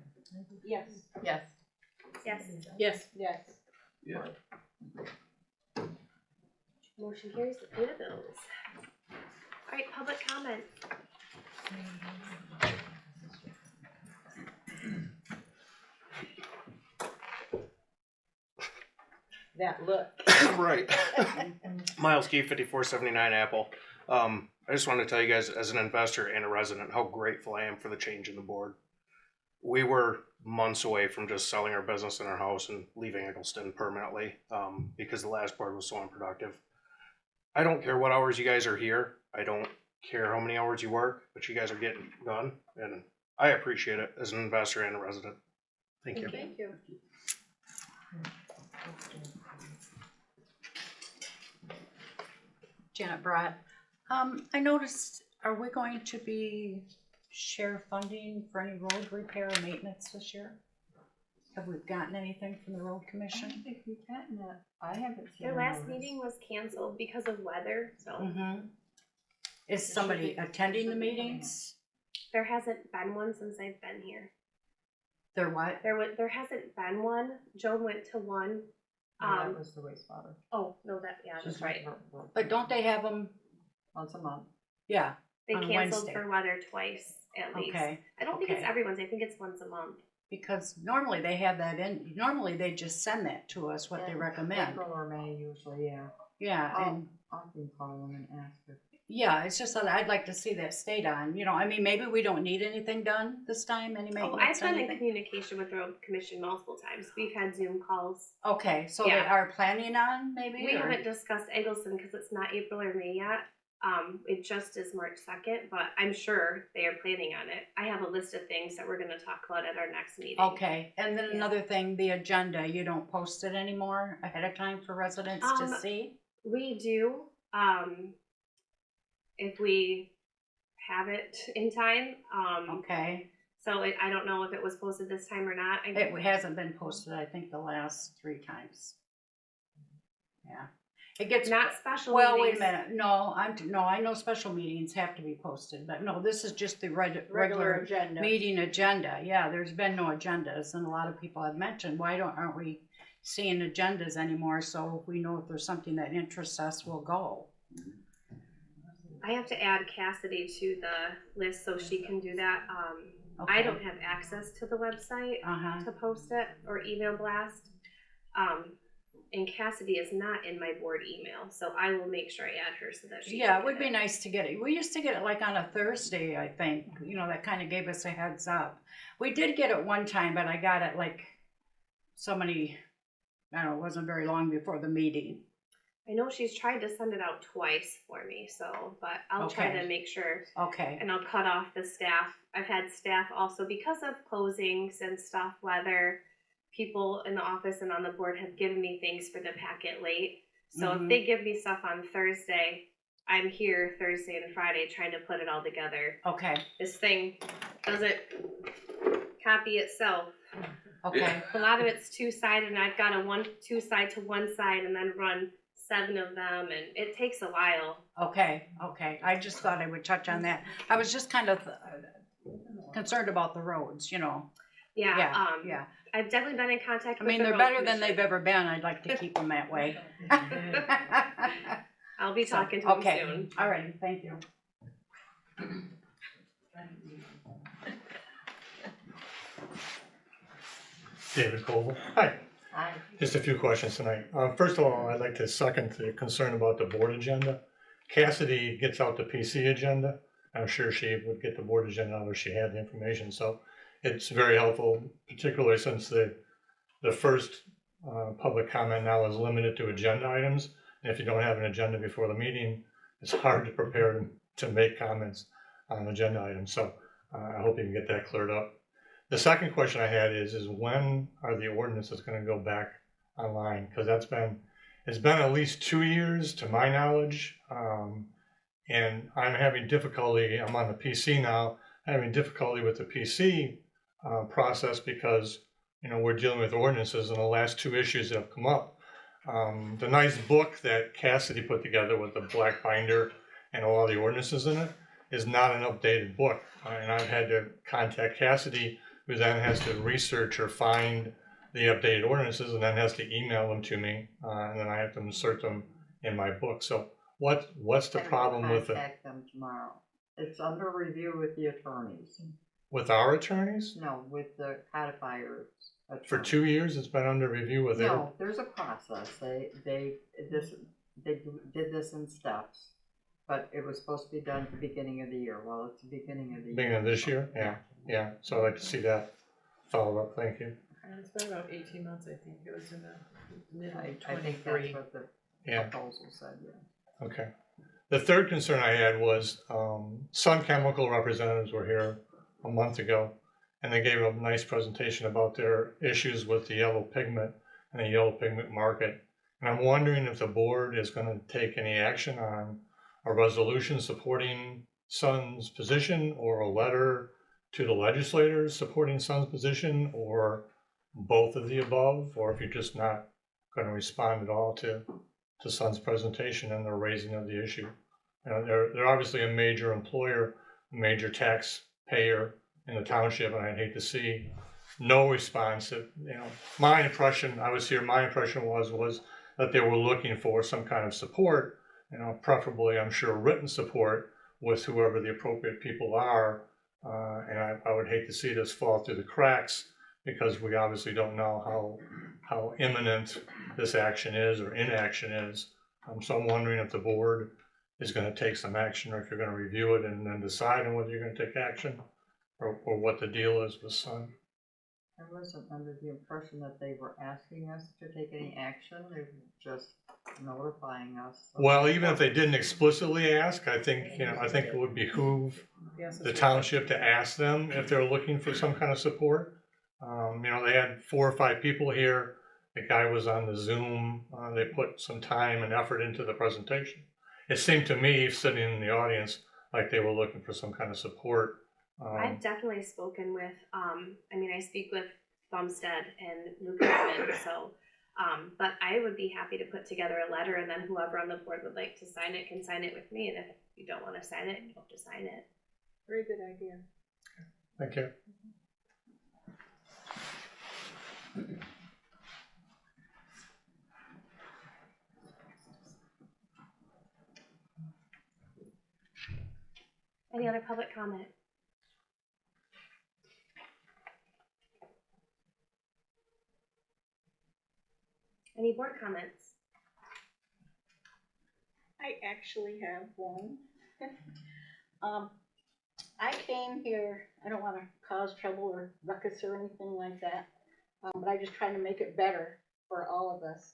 Yes. Yes. Yes, Yes. Yes. motion carries to pay the bills. Alright, public comment. That look. Right. Miles Key, 5479 Apple. I just wanted to tell you guys, as an investor and a resident, how grateful I am for the change in the board. We were months away from just selling our business and our house and leaving Egelston permanently because the last board was so unproductive. I don't care what hours you guys are here. I don't care how many hours you work, but you guys are getting done, and I appreciate it as an investor and a resident. Thank you. Thank you. Janet Brott. I noticed, are we going to be share funding for any road repair or maintenance this year? Have we gotten anything from the road I commission? don't think we've gotten that. I haven't seen. Their a last notice. meeting was canceled because of weather, so Mm-hmm. Is somebody attending the meetings? there hasn't been one since I've been here. They're what? There hasn't been one. Joan went to one. Yeah, that was the wastewater. Oh, no, that's right. But don't they have them? Once a month. Yeah, They on canceled Wednesday. for weather twice at least. Okay, I don't think it's okay. every Wednesday. I think it's once a month. because normally they have that in, normally they just send that to us, what they In recommend. April or May usually, yeah. Yeah, and I can call them and ask her. yeah, it's just that I'd like to see that stayed on, you know, I mean, maybe we don't need anything done this time, any Oh, maintenance, I've been in anything? communication with the road commission multiple times. We've had Zoom calls. Okay, so they Yeah. are planning on maybe? We or- haven't discussed Eggleston because it's not April or May yet. It just is March 2nd, but I'm sure they are planning on it. I have a list of things that we're gonna talk about at our next meeting. Okay, and then Yeah. another thing, the agenda, you don't post it anymore ahead of time for residents to see? We do, if we have it in time. Okay, So I don't know if it was posted this time or not. it hasn't been posted, I think, the last 3 times. Yeah, it gets. Not special Well, wait a meetings. minute, no, I know special meetings have to be posted, but no, this is just the Regular regular agenda. meeting agenda. Yeah, there's been no agendas, and a lot of people have mentioned, why aren't we seeing agendas anymore, so if we know if there's something that interests us, we'll go. I have to add Cassidy to the list so she can do that. I Okay. don't have access to the website Uh-huh, to post it or email blast. And Cassidy is not in my board email, so I will make sure I add her so that she yeah, can it would get be nice to get it, we used to get it like on a Thursday, I think, you know, that kinda gave us a heads up. We did get it one time, but I got it like so many, I don't know, it wasn't very long before the meeting. I know she's tried to send it out twice for me, so, but I'll try Okay. to make sure, Okay, and I'll cut off the staff. I've had staff also, because of closings and stuff, weather, people in the office and on the board have given me things for the packet late. So Mhm. if they give me stuff on Thursday, I'm here Thursday and Friday trying to put it all together. okay, This thing doesn't copy itself. okay, A lot of it's two-sided, and I've got to two side to one side and then run 7 of them, and it takes a while. okay, I just thought I would touch on that. I was just kind of concerned about the roads, you know, Yeah, yeah. I've definitely been in contact I with mean, the they're road better than commission. they've ever been, I'd like to keep them that way. I'll be So, talking to them okay. soon. All right, thank you. David Koval. Hi. Hi. Just a few questions tonight. First of all, I'd like to second the concern about the board agenda. Cassidy gets out the PC agenda. I'm sure she would get the board agenda out if she had the information. So it's very helpful, particularly since the first public comment now is limited to agenda items. And if you don't have an agenda before the meeting, it's hard to prepare to make comments on agenda items. So I hope you can get that cleared up. The second question I had is when are the ordinances going to go back online? Because it's been at least 2 years to my knowledge, and I'm having difficulty. I'm on the PC now, having difficulty with the PC process because we're dealing with ordinances, and the last 2 issues that have come up. The nice book that Cassidy put together with the black binder and all the ordinances in it is not an updated book, and I've had to contact Cassidy who then has to research or find the updated ordinances and then has to email them to me, and then I have to insert them in my book. So what's the I will problem with it? Contact them tomorrow. It's under review with the attorneys. With our attorneys? No, with the codifiers. For 2 years, it's been under review with their, No, there's a process. They did this in steps, but it was supposed to be done at the beginning of the year. Well, it's the beginning of the year. beginning of this year? Yeah, so I'd like to see that followed up, thank you. And it's been about 18 months, I think. It was in the middle I of think 23. that's what the Yeah, proposal said, yeah. okay. The third concern I had was, Sun Chemical representatives were here a month ago, and they gave a nice presentation about their issues with the yellow pigment and the yellow pigment market. And I'm wondering if the board is gonna take any action on a resolution supporting Sun's position, or a letter to the legislators supporting Sun's position, or both of the above, or if you're just not gonna respond at all to Sun's presentation and their raising of the issue. You know, they're obviously a major employer, a major taxpayer in the township, and I'd hate to see no response. My impression was that they were looking for some kind of support, preferably, I'm sure, written support with whoever the appropriate people are. And I would hate to see this fall through the cracks, because we obviously don't know how imminent this action is or inaction is. So I'm wondering if the board is going to take some action, or if you're going to review it and then decide on whether you're going to take action, or what the deal is with Sun. I wasn't under the impression that they were asking us to take any action. They were just notifying us. Well, even if they didn't explicitly ask, I think it would behoove Yes, the it's township to ask them if they're looking for some kind of support. They had 4 or 5 people here. The guy was on the Zoom. They put some time and effort into the presentation. It seemed to me, sitting in the audience, like they were looking for some kind of support. I've definitely spoken with, I speak with Bumstead and Lucas, so, but I would be happy to put together a letter, and then whoever on the board would like to sign it can sign it with me, and if you don't want to sign it, you don't have to sign it. very good idea. Thank you. Any other public comment? Any board comments? I actually have one. I came here, I don't wanna cause trouble or ruckus or anything like that, but I'm just trying to make it better for all of us.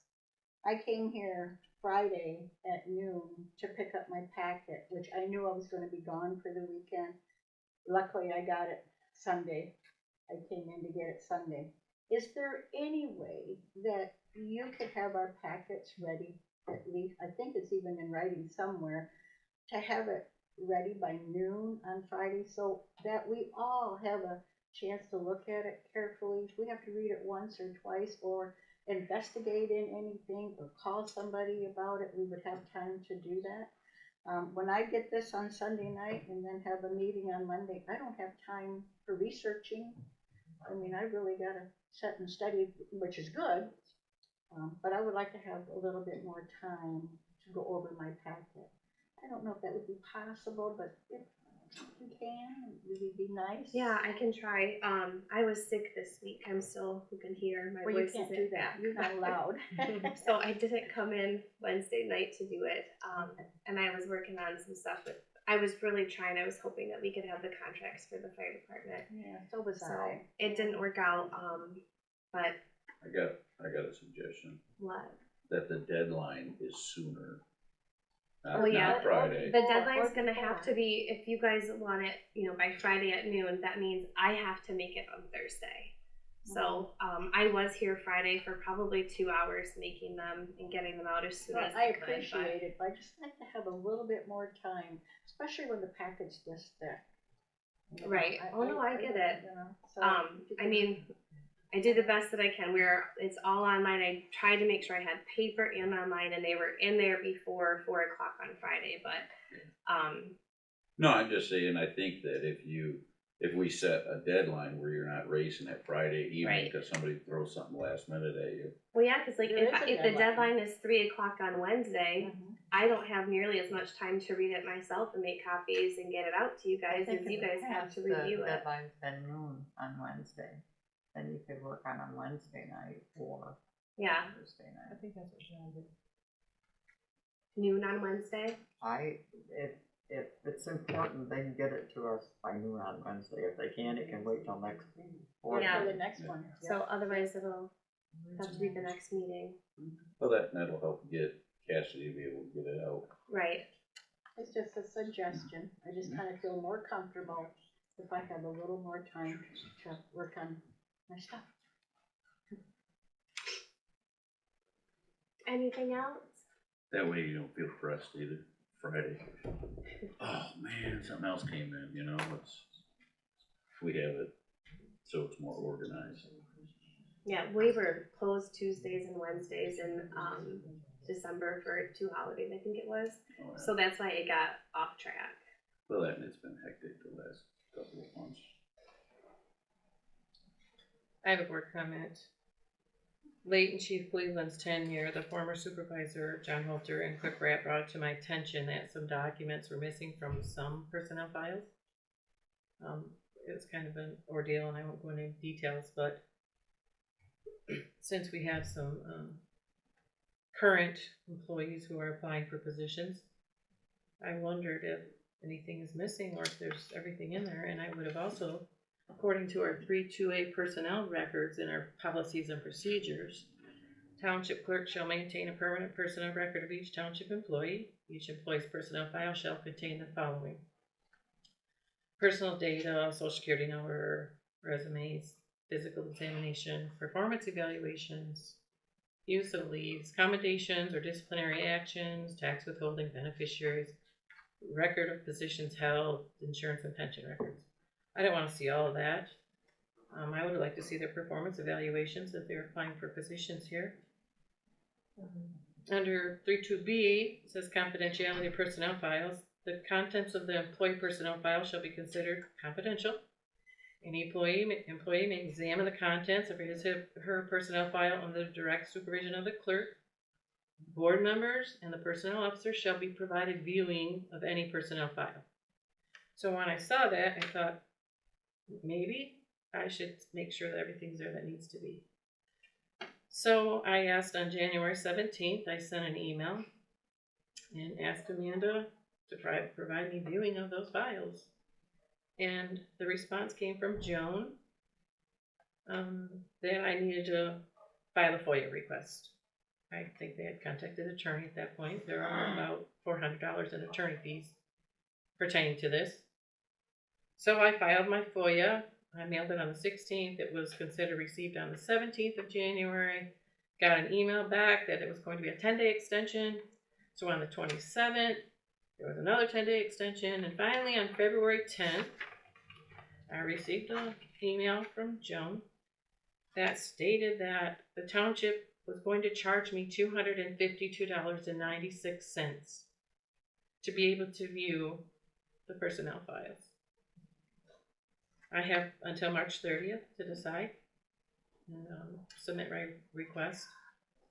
I came here Friday at noon to pick up my packet, which I knew I was gonna be gone for the weekend. Luckily, I got it Sunday. I came in to get it Sunday. Is there any way that you could have our packets ready, at least, I think it's even in writing somewhere, to have it ready by noon on Friday, so that we all have a chance to look at it carefully? If we have to read it once or twice, or investigate in anything, or call somebody about it, we would have time to do that. When I get this on Sunday night and then have a meeting on Monday, I don't have time for researching. I really gotta sit and study, which is good, but I would like to have a little bit more time to go over my packet. I don't know if that would be possible, but if you can, it would be nice. Yeah, I can try. I was sick this week. I'm still, you can hear my Well, you voice can't isn't do that. back. You're not allowed. So I didn't come in Wednesday night to do it. And I was working on some stuff I was really trying. I was hoping that we could have the contracts for the fire department. Yeah, so was So I. it didn't work out. But I got a suggestion, what? that the deadline is sooner. Oh, yeah. Not Friday. The deadline's gonna have to be, if you guys want it, by Friday at noon, that means I have to make it on Thursday. So, I was here Friday for probably 2 hours making them and getting them out as soon as I I could. appreciate it, but I just like to have a little bit more time, especially when the packet's this thick. Right. Oh, no, I get it. So I did the best that I can. It's all online. I tried to make sure I had paper and online, and they were in there before 4 o'clock on Friday. But No, I'm just saying, I think that if if we set a deadline where you're not racing at Friday evening Right. because somebody throws something last minute at you. Well, yeah, because like There is a if the deadline. deadline is 3 o'clock on Wednesday, I don't have nearly as much time to read it myself and make copies and get it out to you guys as you guys have to review the it. deadline's been noon on Wednesday, then you could work on Wednesday night or Yeah, Thursday I night. think that's what John did. noon on Wednesday. If it's important, they can get it to us by noon on Wednesday. If they can, it can wait till next. Yeah. For the next one. So otherwise it'll have to be the next meeting. Well, that'll help get Cassidy to be able to get it out. Right. It's just a suggestion. I just kind of feel more comfortable if I have a little more time to work on my stuff. Anything else? That way you don't feel pressed either. Friday. Oh man, something else came in, you know, we have it, so it's more organized. Yeah, we were closed Tuesdays and Wednesdays in December for 2 holidays, I think it was. Oh, yeah. So that's why it got off track. Well, and it's been hectic the last couple of months. I have a board comment. Late in Chief Cleveland's tenure, the former supervisor, John Holter, and Quick Rat brought to my attention that some documents were missing from some personnel files. It was kind of an ordeal, and I won't go into details, but since we have some current employees who are applying for positions, I wondered if anything is missing or if there's everything in there, and I would have also, according to our 328 personnel records in our policies and procedures, township clerk shall maintain a permanent personnel record of each township employee. Each employee's personnel file shall contain the following: personal data, social security number, resumes, physical examination, performance evaluations, use of leaves, commendations or disciplinary actions, tax withholding, beneficiaries, record of positions held, insurance and pension records. I don't want to see all of that. I would like to see their performance evaluations if they're applying for positions here. Under 32B, it says confidentiality of personnel files. The contents of the employee personnel file shall be considered confidential. Any employee may examine the contents of his or her personnel file under the direct supervision of the clerk. Board members and the personnel officer shall be provided viewing of any personnel file. So when I saw that, I thought, maybe I should make sure that everything's there that needs to be. So I asked on January 17th, I sent an email and asked Amanda to provide me viewing of those files. And the response came from Joan that I needed to file a FOIA request. I think they had contacted an attorney at that point. There are about $400 in attorney fees pertaining to this. So I filed my FOIA. I mailed it on the 16th. It was considered received on the 17th of January. Got an email back that it was going to be a 10-day extension. So on the 27th, there was another 10-day extension. And finally, on February 10th, I received an email from Joan that stated that the township was going to charge me $252.96 to be able to view the personnel files. I have until March 30th to decide and submit my request,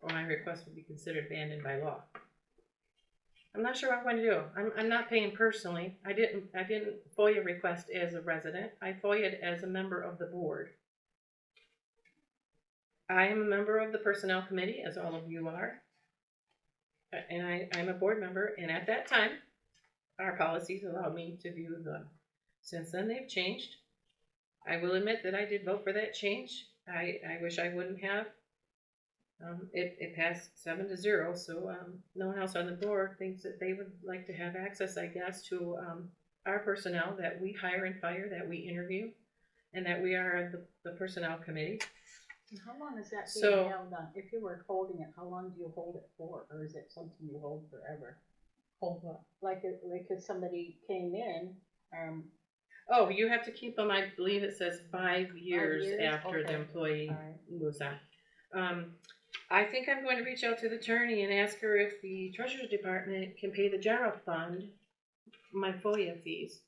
or my request would be considered abandoned by law. I'm not sure what I'm going to do. I'm not paying personally. I didn't FOIA request as a resident. I FOIA'd as a member of the board. I am a member of the personnel committee, as all of you are, and I'm a board member. And at that time, our policies allowed me to view them. Since then, they've changed. I will admit that I did vote for that change. I wish I wouldn't have. It passed 7-0, so no one else on the board thinks that they would like to have access, I guess, to our personnel that we hire and fire, that we interview, and that we are the personnel committee. And how long is that being So- held on? If you were holding it, how long do you hold it for, or is it something you hold forever? Hold what? Like if somebody came in, Oh, you have to keep them, I believe it says 5 years years? after the Okay. employee All right. moves on. I think I'm going to reach out to the attorney and ask her if the Treasurer's Department can pay the general fund my FOIA fees.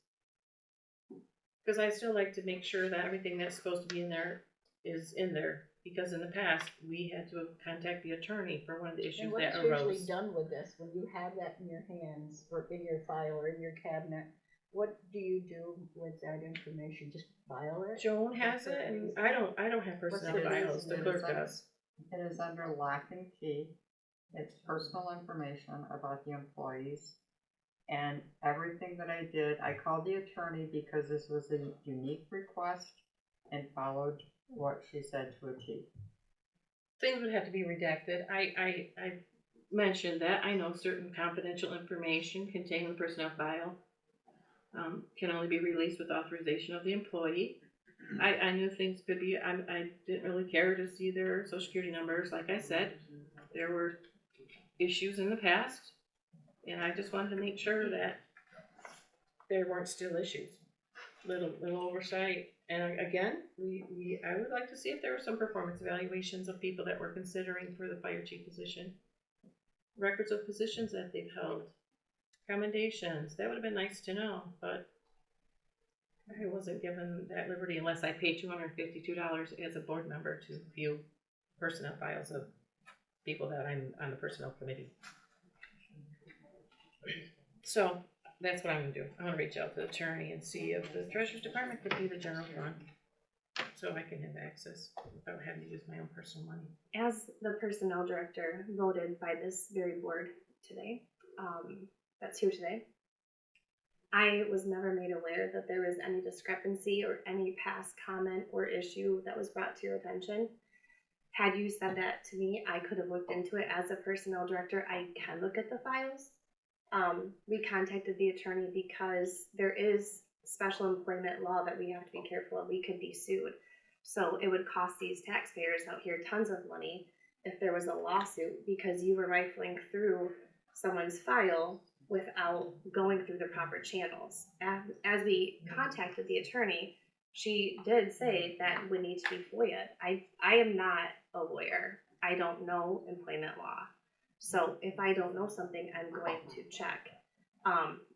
Cause I still like to make sure that everything that's supposed to be in there is in there, because in the past, we had to contact the attorney for one of the And issues what that is arose. usually done with this, when you have that in your hands, or in your file, or in your cabinet, what do you do with that information? Just file it? Joan has it, and I don't have personnel the files, the reason? clerk It is on- does. It is under lock and key. It's personal information about the employees. And everything that I did, I called the attorney because this was a unique request and followed what she said to a T. Things would have to be redacted. I mentioned that, I know certain confidential information contained in the personnel file can only be released with authorization of the employee. I knew things could be, I didn't really care to see their social security numbers, like I said. There were issues in the past, and I just wanted to make sure that there weren't still issues. Little oversight, and again, I would like to see if there were some performance evaluations of people that were considering for the fire chief position. Records of positions that they've held, commendations, that would have been nice to know, but I wasn't given that liberty unless I paid $252 as a board member to view personnel files of people that I'm on the personnel committee. So that's what I'm gonna do. I'm gonna reach out to the attorney and see if the treasurer's department could be the general fund, so I can have access without having to use my own personal money. As the personnel director voted by this very board today, that's here today, I was never made aware that there was any discrepancy or any past comment or issue that was brought to your attention. Had you said that to me, I could have looked into it. As a personnel director, I can look at the files. We contacted the attorney because there is special employment law that we have to be careful of. We could be sued. So it would cost these taxpayers out here tons of money if there was a lawsuit because you were rifling through someone's file without going through the proper channels. As we contacted the attorney, she did say that would need to be FOIA. I am not a lawyer. I don't know employment law. So if I don't know something, I'm going to check.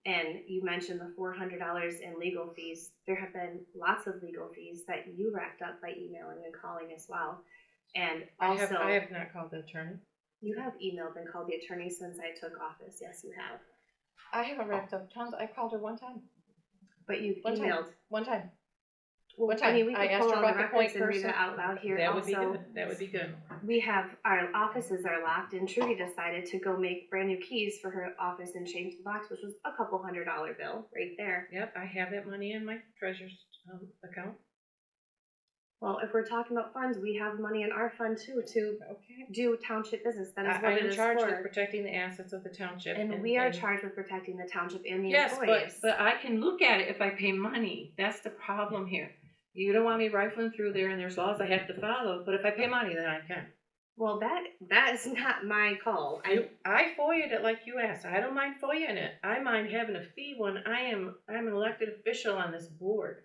And you mentioned the $400 in legal fees. There have been lots of legal fees that you racked up by emailing and calling as well. And also, I have not called the attorney. you have emailed and called the attorney since I took office. Yes, you have. I haven't racked up tons. I called her one time. But you've One emailed. One time. Well, One time. I mean, we I could asked pull her all the about the records point and read person. it out loud here. That would be Also, good. That would be good. we have, our offices are locked, and Trudy decided to go make brand new keys for her office and change the locks, which was a couple $100 bill right there. Yep, I have that money in my treasurer's account. Well, if we're talking about funds, we have money in our fund too to Okay. do township business. That is I what it am is charged with for. protecting the assets of the township. And we are charged with protecting the township and the yes, employees. but I can look at it if I pay money. That's the problem here. You don't want me rifling through there, and there's laws I have to follow. But if I pay money, then I can. Well, that is not my call. I FOIA'd it like you asked. I don't mind FOIAing it. I mind having a fee when I'm an elected official on this board.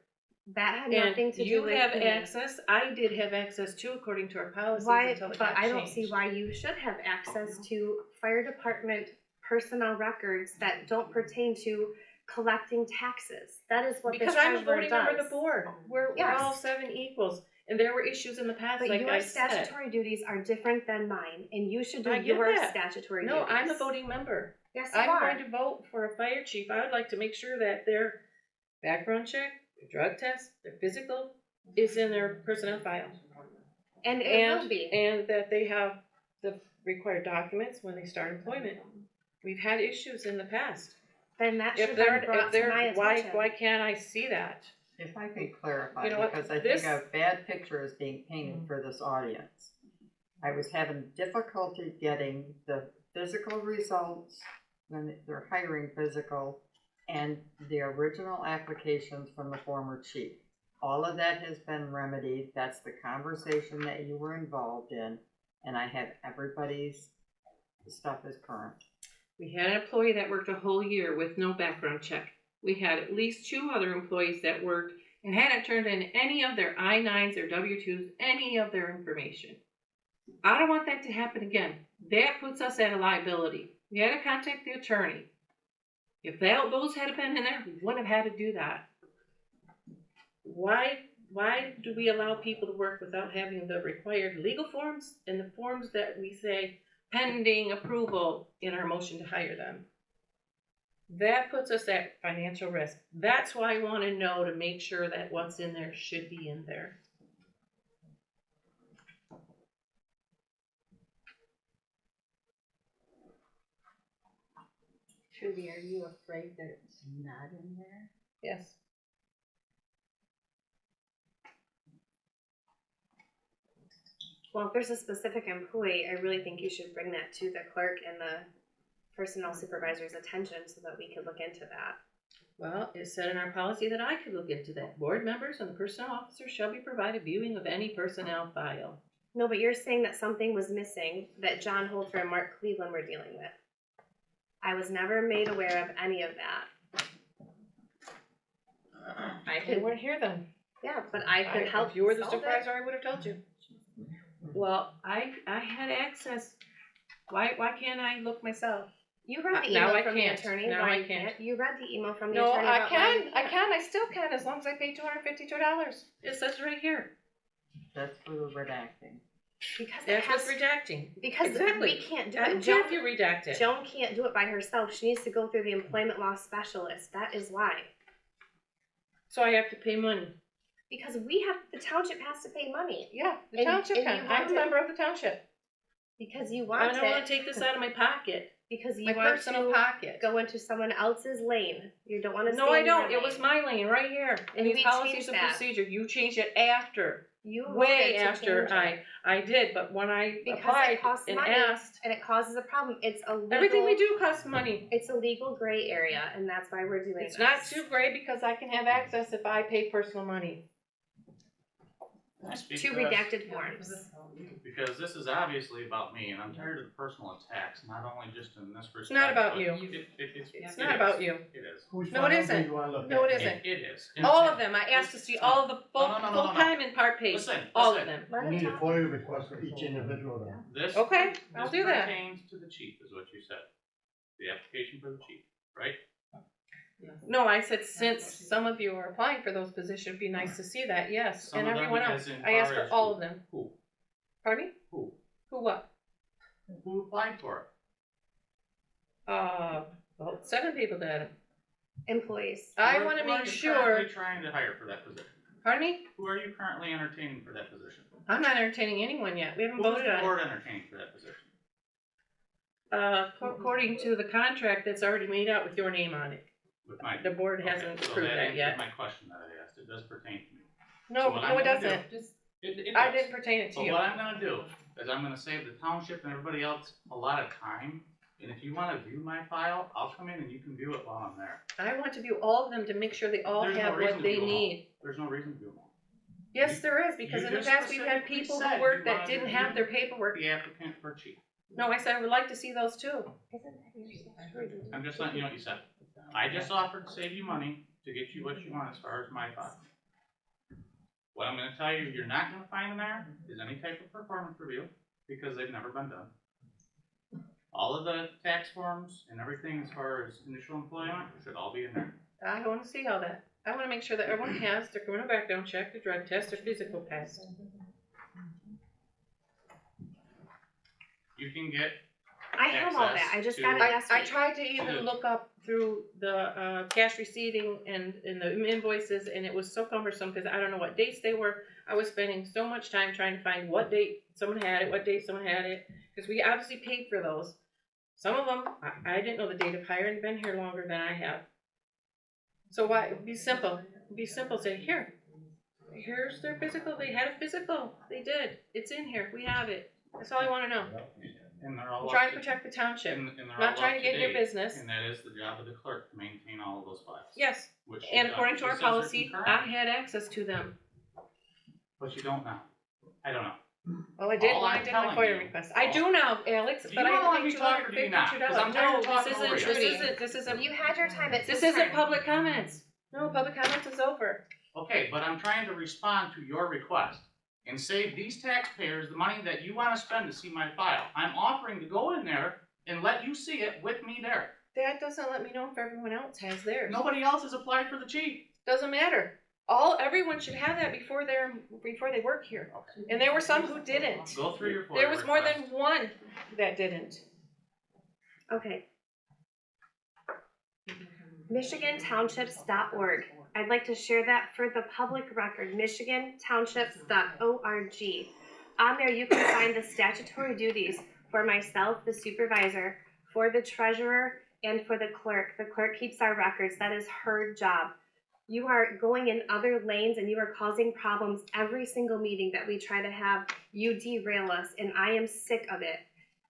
That had And nothing to do you with have me. access. I did have access too, according to our policies. Why? Until it But got I don't see changed. why you should have access to fire department personnel records that don't pertain to collecting taxes. That is what Because the I'm a treasurer voting does. member of the board. We're Yes. all 7 equals, and there were issues in the past, But like your I said. statutory duties are different than mine, and you should do I get your that. statutory No, duties. I'm a voting member. Yes, you I'm are. going to vote for a fire chief. I would like to make sure that their background check, their drug test, their physical is in their personnel file. And it will be. And that they have the required documents when they start employment. We've had issues in the past. Then that should If have they're, been brought if they're, to my attention. why can't I see that? If I could clarify, You know what, because I this- think a bad picture is being painted for this audience. I was having difficulty getting the physical results when they're hiring physical and the original applications from the former chief. All of that has been remedied. That's the conversation that you were involved in, and I have everybody's stuff is current. We had an employee that worked a whole year with no background check. We had at least 2 other employees that worked and hadn't turned in any of their I-9s or W-2s, any of their information. I don't want that to happen again. That puts us at a liability. We had to contact the attorney. If those had been in there, we wouldn't have had to do that. why do we allow people to work without having the required legal forms and the forms that we say pending approval in our motion to hire them? That puts us at financial risk. That's why I want to know to make sure that what's in there should be in there. Trudy, are you afraid that it's not in there? Yes. Well, if there's a specific employee, I really think you should bring that to the clerk and the personnel supervisor's attention so that we could look into that. Well, it said in our policy that I could look into that. Board members and the personnel officer shall be provided viewing of any personnel file. No, but you're saying that something was missing that John Holter and Mark Cleveland were dealing with. I was never made aware of any of that. They weren't here then. Yeah, but I could help. If you were the solve it. supervisor, I would have told you. Well, I had access. Why can't I look myself? You read the Now email I from the can't. attorney. Now Why I you can't. You read the email from the No, attorney. I about why can. you I can't. can. I still can as long as I pay $252. It says right here. That's for the redacting. Because it That's has what's redacting. because Exactly. we can't do I it. don't care if you redact it. Joan can't do it by herself. She needs to go through the employment law specialist. That is why. So I have to pay money. Because the township has to pay money. Yeah, the And- township and can. you I'm want a to- member of the township. Because you I want don't want it. to take this out of my pocket. Because you My want personal to pocket. go into someone else's lane. You don't want to. No, stay I in your don't. It was lane. my lane right here. And These we policies changed and that. procedure. You changed it after. You Way voted to after change it. I did, but when I Because applied it costs and money asked, and it causes a problem. It's a legal, everything we do costs money. It's a legal gray area, and that's why we're doing It's this. not too great because I can have access if I pay personal money. Can I speak Two to this? redacted forms. Because this is obviously about me, and I'm tired of the personal attacks, not only just in this respect. not about but you. It's not about you. It is. No, it isn't. No, it isn't. It is. All of them. I asked to see all of the No. full-time and part paid. Listen, All listen. of them. Let You him need a talk. FOIA request for each individual then. This. Okay, I'll do that. This pertains to the chief, is what you said. The application for the chief, right? No, I said since some of you are applying for those positions, it'd be nice to see that, yes. Some And of them, everyone as else. in I asked far for as all who? of them. Who? Pardon me? Who? Who what? Who applied for it? Well, 7 people did. Employees. I Who want to are make you sure. currently trying to hire for that position? Pardon me? Who are you currently entertaining for that position? I'm not entertaining anyone yet. We haven't Who is voted the on it. board entertaining for that position? According to the contract that's already made out with your name on it. With my. The board Okay, hasn't so approved that answers yet. my question that I asked. It does pertain to me. No, So what no, I'm it gonna doesn't. do- Just, It I does. didn't pertain it to But you. what I'm gonna do is I'm gonna save the township and everybody else a lot of time. And if you wanna view my file, I'll come in and you can view it while I'm there. I want to view all of them to make sure they all There's no have reason what to they view them all. need. There's no reason to do them all. Yes, there is, because You in the just past we've had specifically people said who work you that wanted didn't to have view their paperwork. The applicant for chief. No, I said I would like to see those too. I'm just letting you know what you said. I just offered to save you money to get you what you want as far as my file. What I'm gonna tell you, you're not gonna find in there is any type of performance review, because they've never been done. All of the tax forms and everything as far as initial employment should all be in there. I want to see all that. I want to make sure that everyone has their criminal background check, their drug test, their physical test. You can get, I have all that. access I just to- got it last I week. tried to even look up through the cash receipting and the invoices, and it was so cumbersome because I don't know what dates they were. I was spending so much time trying to find what date someone had it, what date someone had it, because we obviously paid for those. Some of them, I didn't know the date of hire and been here longer than I have. So why, it'd be simple. It'd be simple, say, here's their physical, they had a physical, they did, it's in here, we have it. That's all I wanna know. and they're all I'm up trying to protect the township, and they're not all trying up to get in your date, business. And that is the job of the clerk to maintain all of those files. Yes, Which and she according to our says they're policy, concurrent, I had access to them. But you don't now. I don't know. Well, I did All when I I'm did my telling FOIA you- request. I do now, Alex, Do you but I wanna let paid me talk or do you not? 'Cause I'm tired No, of talking this over isn't, you. this isn't, You had your time. It's this his isn't turn. public comments. No, public comments is over. Okay, but I'm trying to respond to your request and save these taxpayers the money that you wanna spend to see my file. I'm offering to go in there and let you see it with me there. That doesn't let me know if everyone else has theirs. Nobody else has applied for the chief. Doesn't matter. Everyone should have that before they work here. And there were some who didn't. Go through your FOIA There was more request. than one that didn't. Okay. MichiganTownships.org. I'd like to share that for the public record, MichiganTownships.org. On there you can find the statutory duties for myself, the supervisor, for the treasurer, and for the clerk. The clerk keeps our records. That is her job. You are going in other lanes and you are causing problems every single meeting that we try to have. You derail us, and I am sick of it.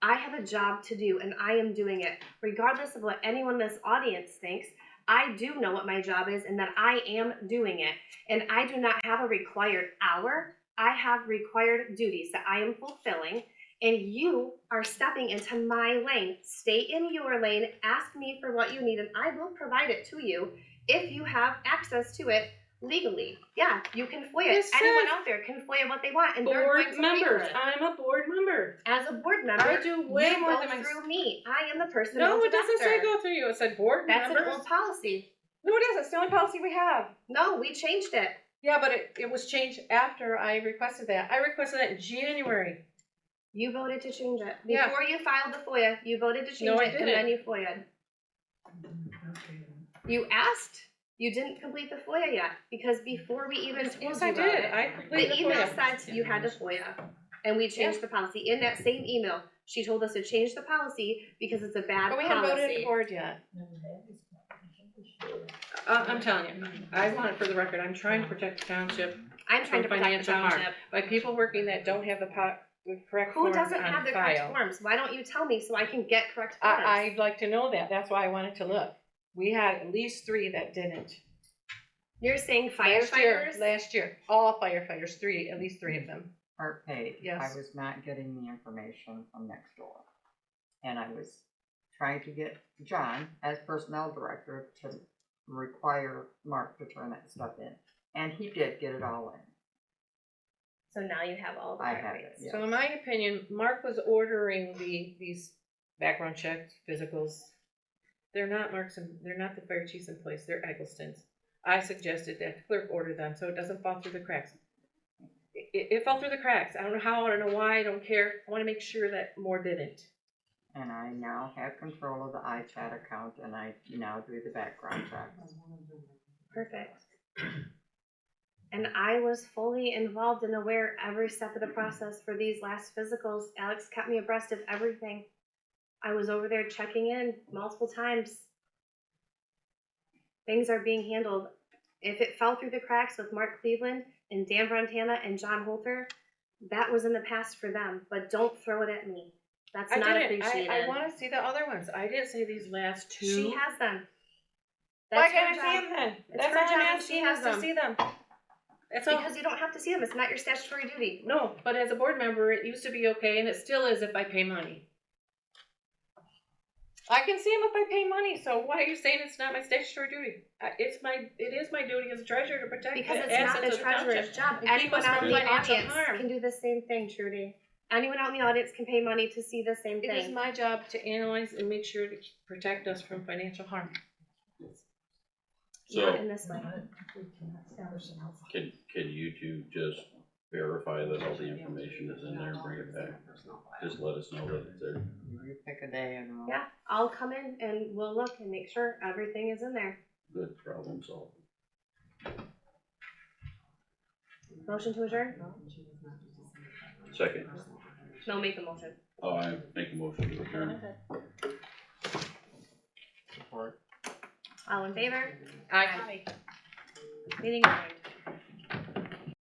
I have a job to do, and I am doing it. Regardless of what anyone in this audience thinks, I do know what my job is and that I am doing it. And I do not have a required hour. I have required duties that I am fulfilling. And you are stepping into my lane. Stay in your lane. Ask me for what you need, and I will provide it to you if you have access to it legally. Yeah, you can FOIA. It Anyone says out there can FOIA what they want, and they're Board going to pay for members. it. I'm a board member. As a board member, I do way you more go than my. through me. I am the person. No, who's it doesn't say director. go through you. It said board That's members. an old policy. No, it isn't. It's the only policy we have. No, we changed it. Yeah, but it was changed after I requested that. I requested that in January. You voted to change it. Yeah. Before you filed the FOIA, you voted to change No, I it, and didn't. then you FOIA'd. You asked. You didn't complete the FOIA yet, because before we even told Yes, you I about did. it, I completed the the email FOIA. said you had to FOIA, and we changed the policy. In that same email, she told us to change the policy because it's a bad But we haven't voted policy. it forward yet. I'm telling you, I want it for the record. I'm trying to protect the township I'm trying to from protect the financial harm township. by people working that don't have the correct Who forms doesn't on have the correct file. forms? Why don't you tell me so I can get correct forms? I'd like to know that. That's why I wanted to look. We had at least 3 that didn't. You're saying firefighters? Last year, all firefighters, at least 3 of them. Are paid. Yes. I was not getting the information from next door. And I was trying to get John, as personnel director, to require Mark to turn that stuff in. And he did get it all in. So now you have all the I correct have rates. it, yeah. So in my opinion, Mark was ordering these background checks, physicals. They're not Mark's, they're not the fire chief's in place, they're Eggleston's. I suggested that the clerk order them so it doesn't fall through the cracks. It fell through the cracks. I don't know how, I don't know why, I don't care. I want to make sure that more didn't. And I now have control of the iChat account, and I now do the background checks. Perfect. And I was fully involved and aware every step of the process for these last physicals. Alex kept me abreast of everything. I was over there checking in multiple times. Things are being handled. If it fell through the cracks with Mark Cleveland and Dan Brantana and John Holter, that was in the past for them. But don't throw it at me. That's I not didn't. appreciated. I want to see the other ones. I didn't say these last 2. She has them. Why That's can't I her see job. them then? It's That's her all I'm job and asking she is has to them. see them. That's all. Because you don't have to see them. It's not your statutory duty. No, but as a board member, it used to be okay, and it still is if I pay money. I can see them if I pay money, so why are you saying it's not my statutory duty? It is my duty as a treasurer to protect Because the it's not assets the of the township. treasurer's job. and keep Anyone us out from in the financial audience harm. can do the same thing, Trudy. Anyone out in the audience can pay money to see the same It is thing. my job to analyze and make sure to protect us from financial harm. Not So, in this way. can you two just verify that all the information is in there and bring it back? Just let us know that it's there. You pick a day and we'll. Yeah, I'll come in and we'll look and make sure everything is in there. Good, problem solved. Motion to adjourn? Second, No, make a motion. I make a motion to adjourn. Support. All in favor? Aye. Meeting adjourned.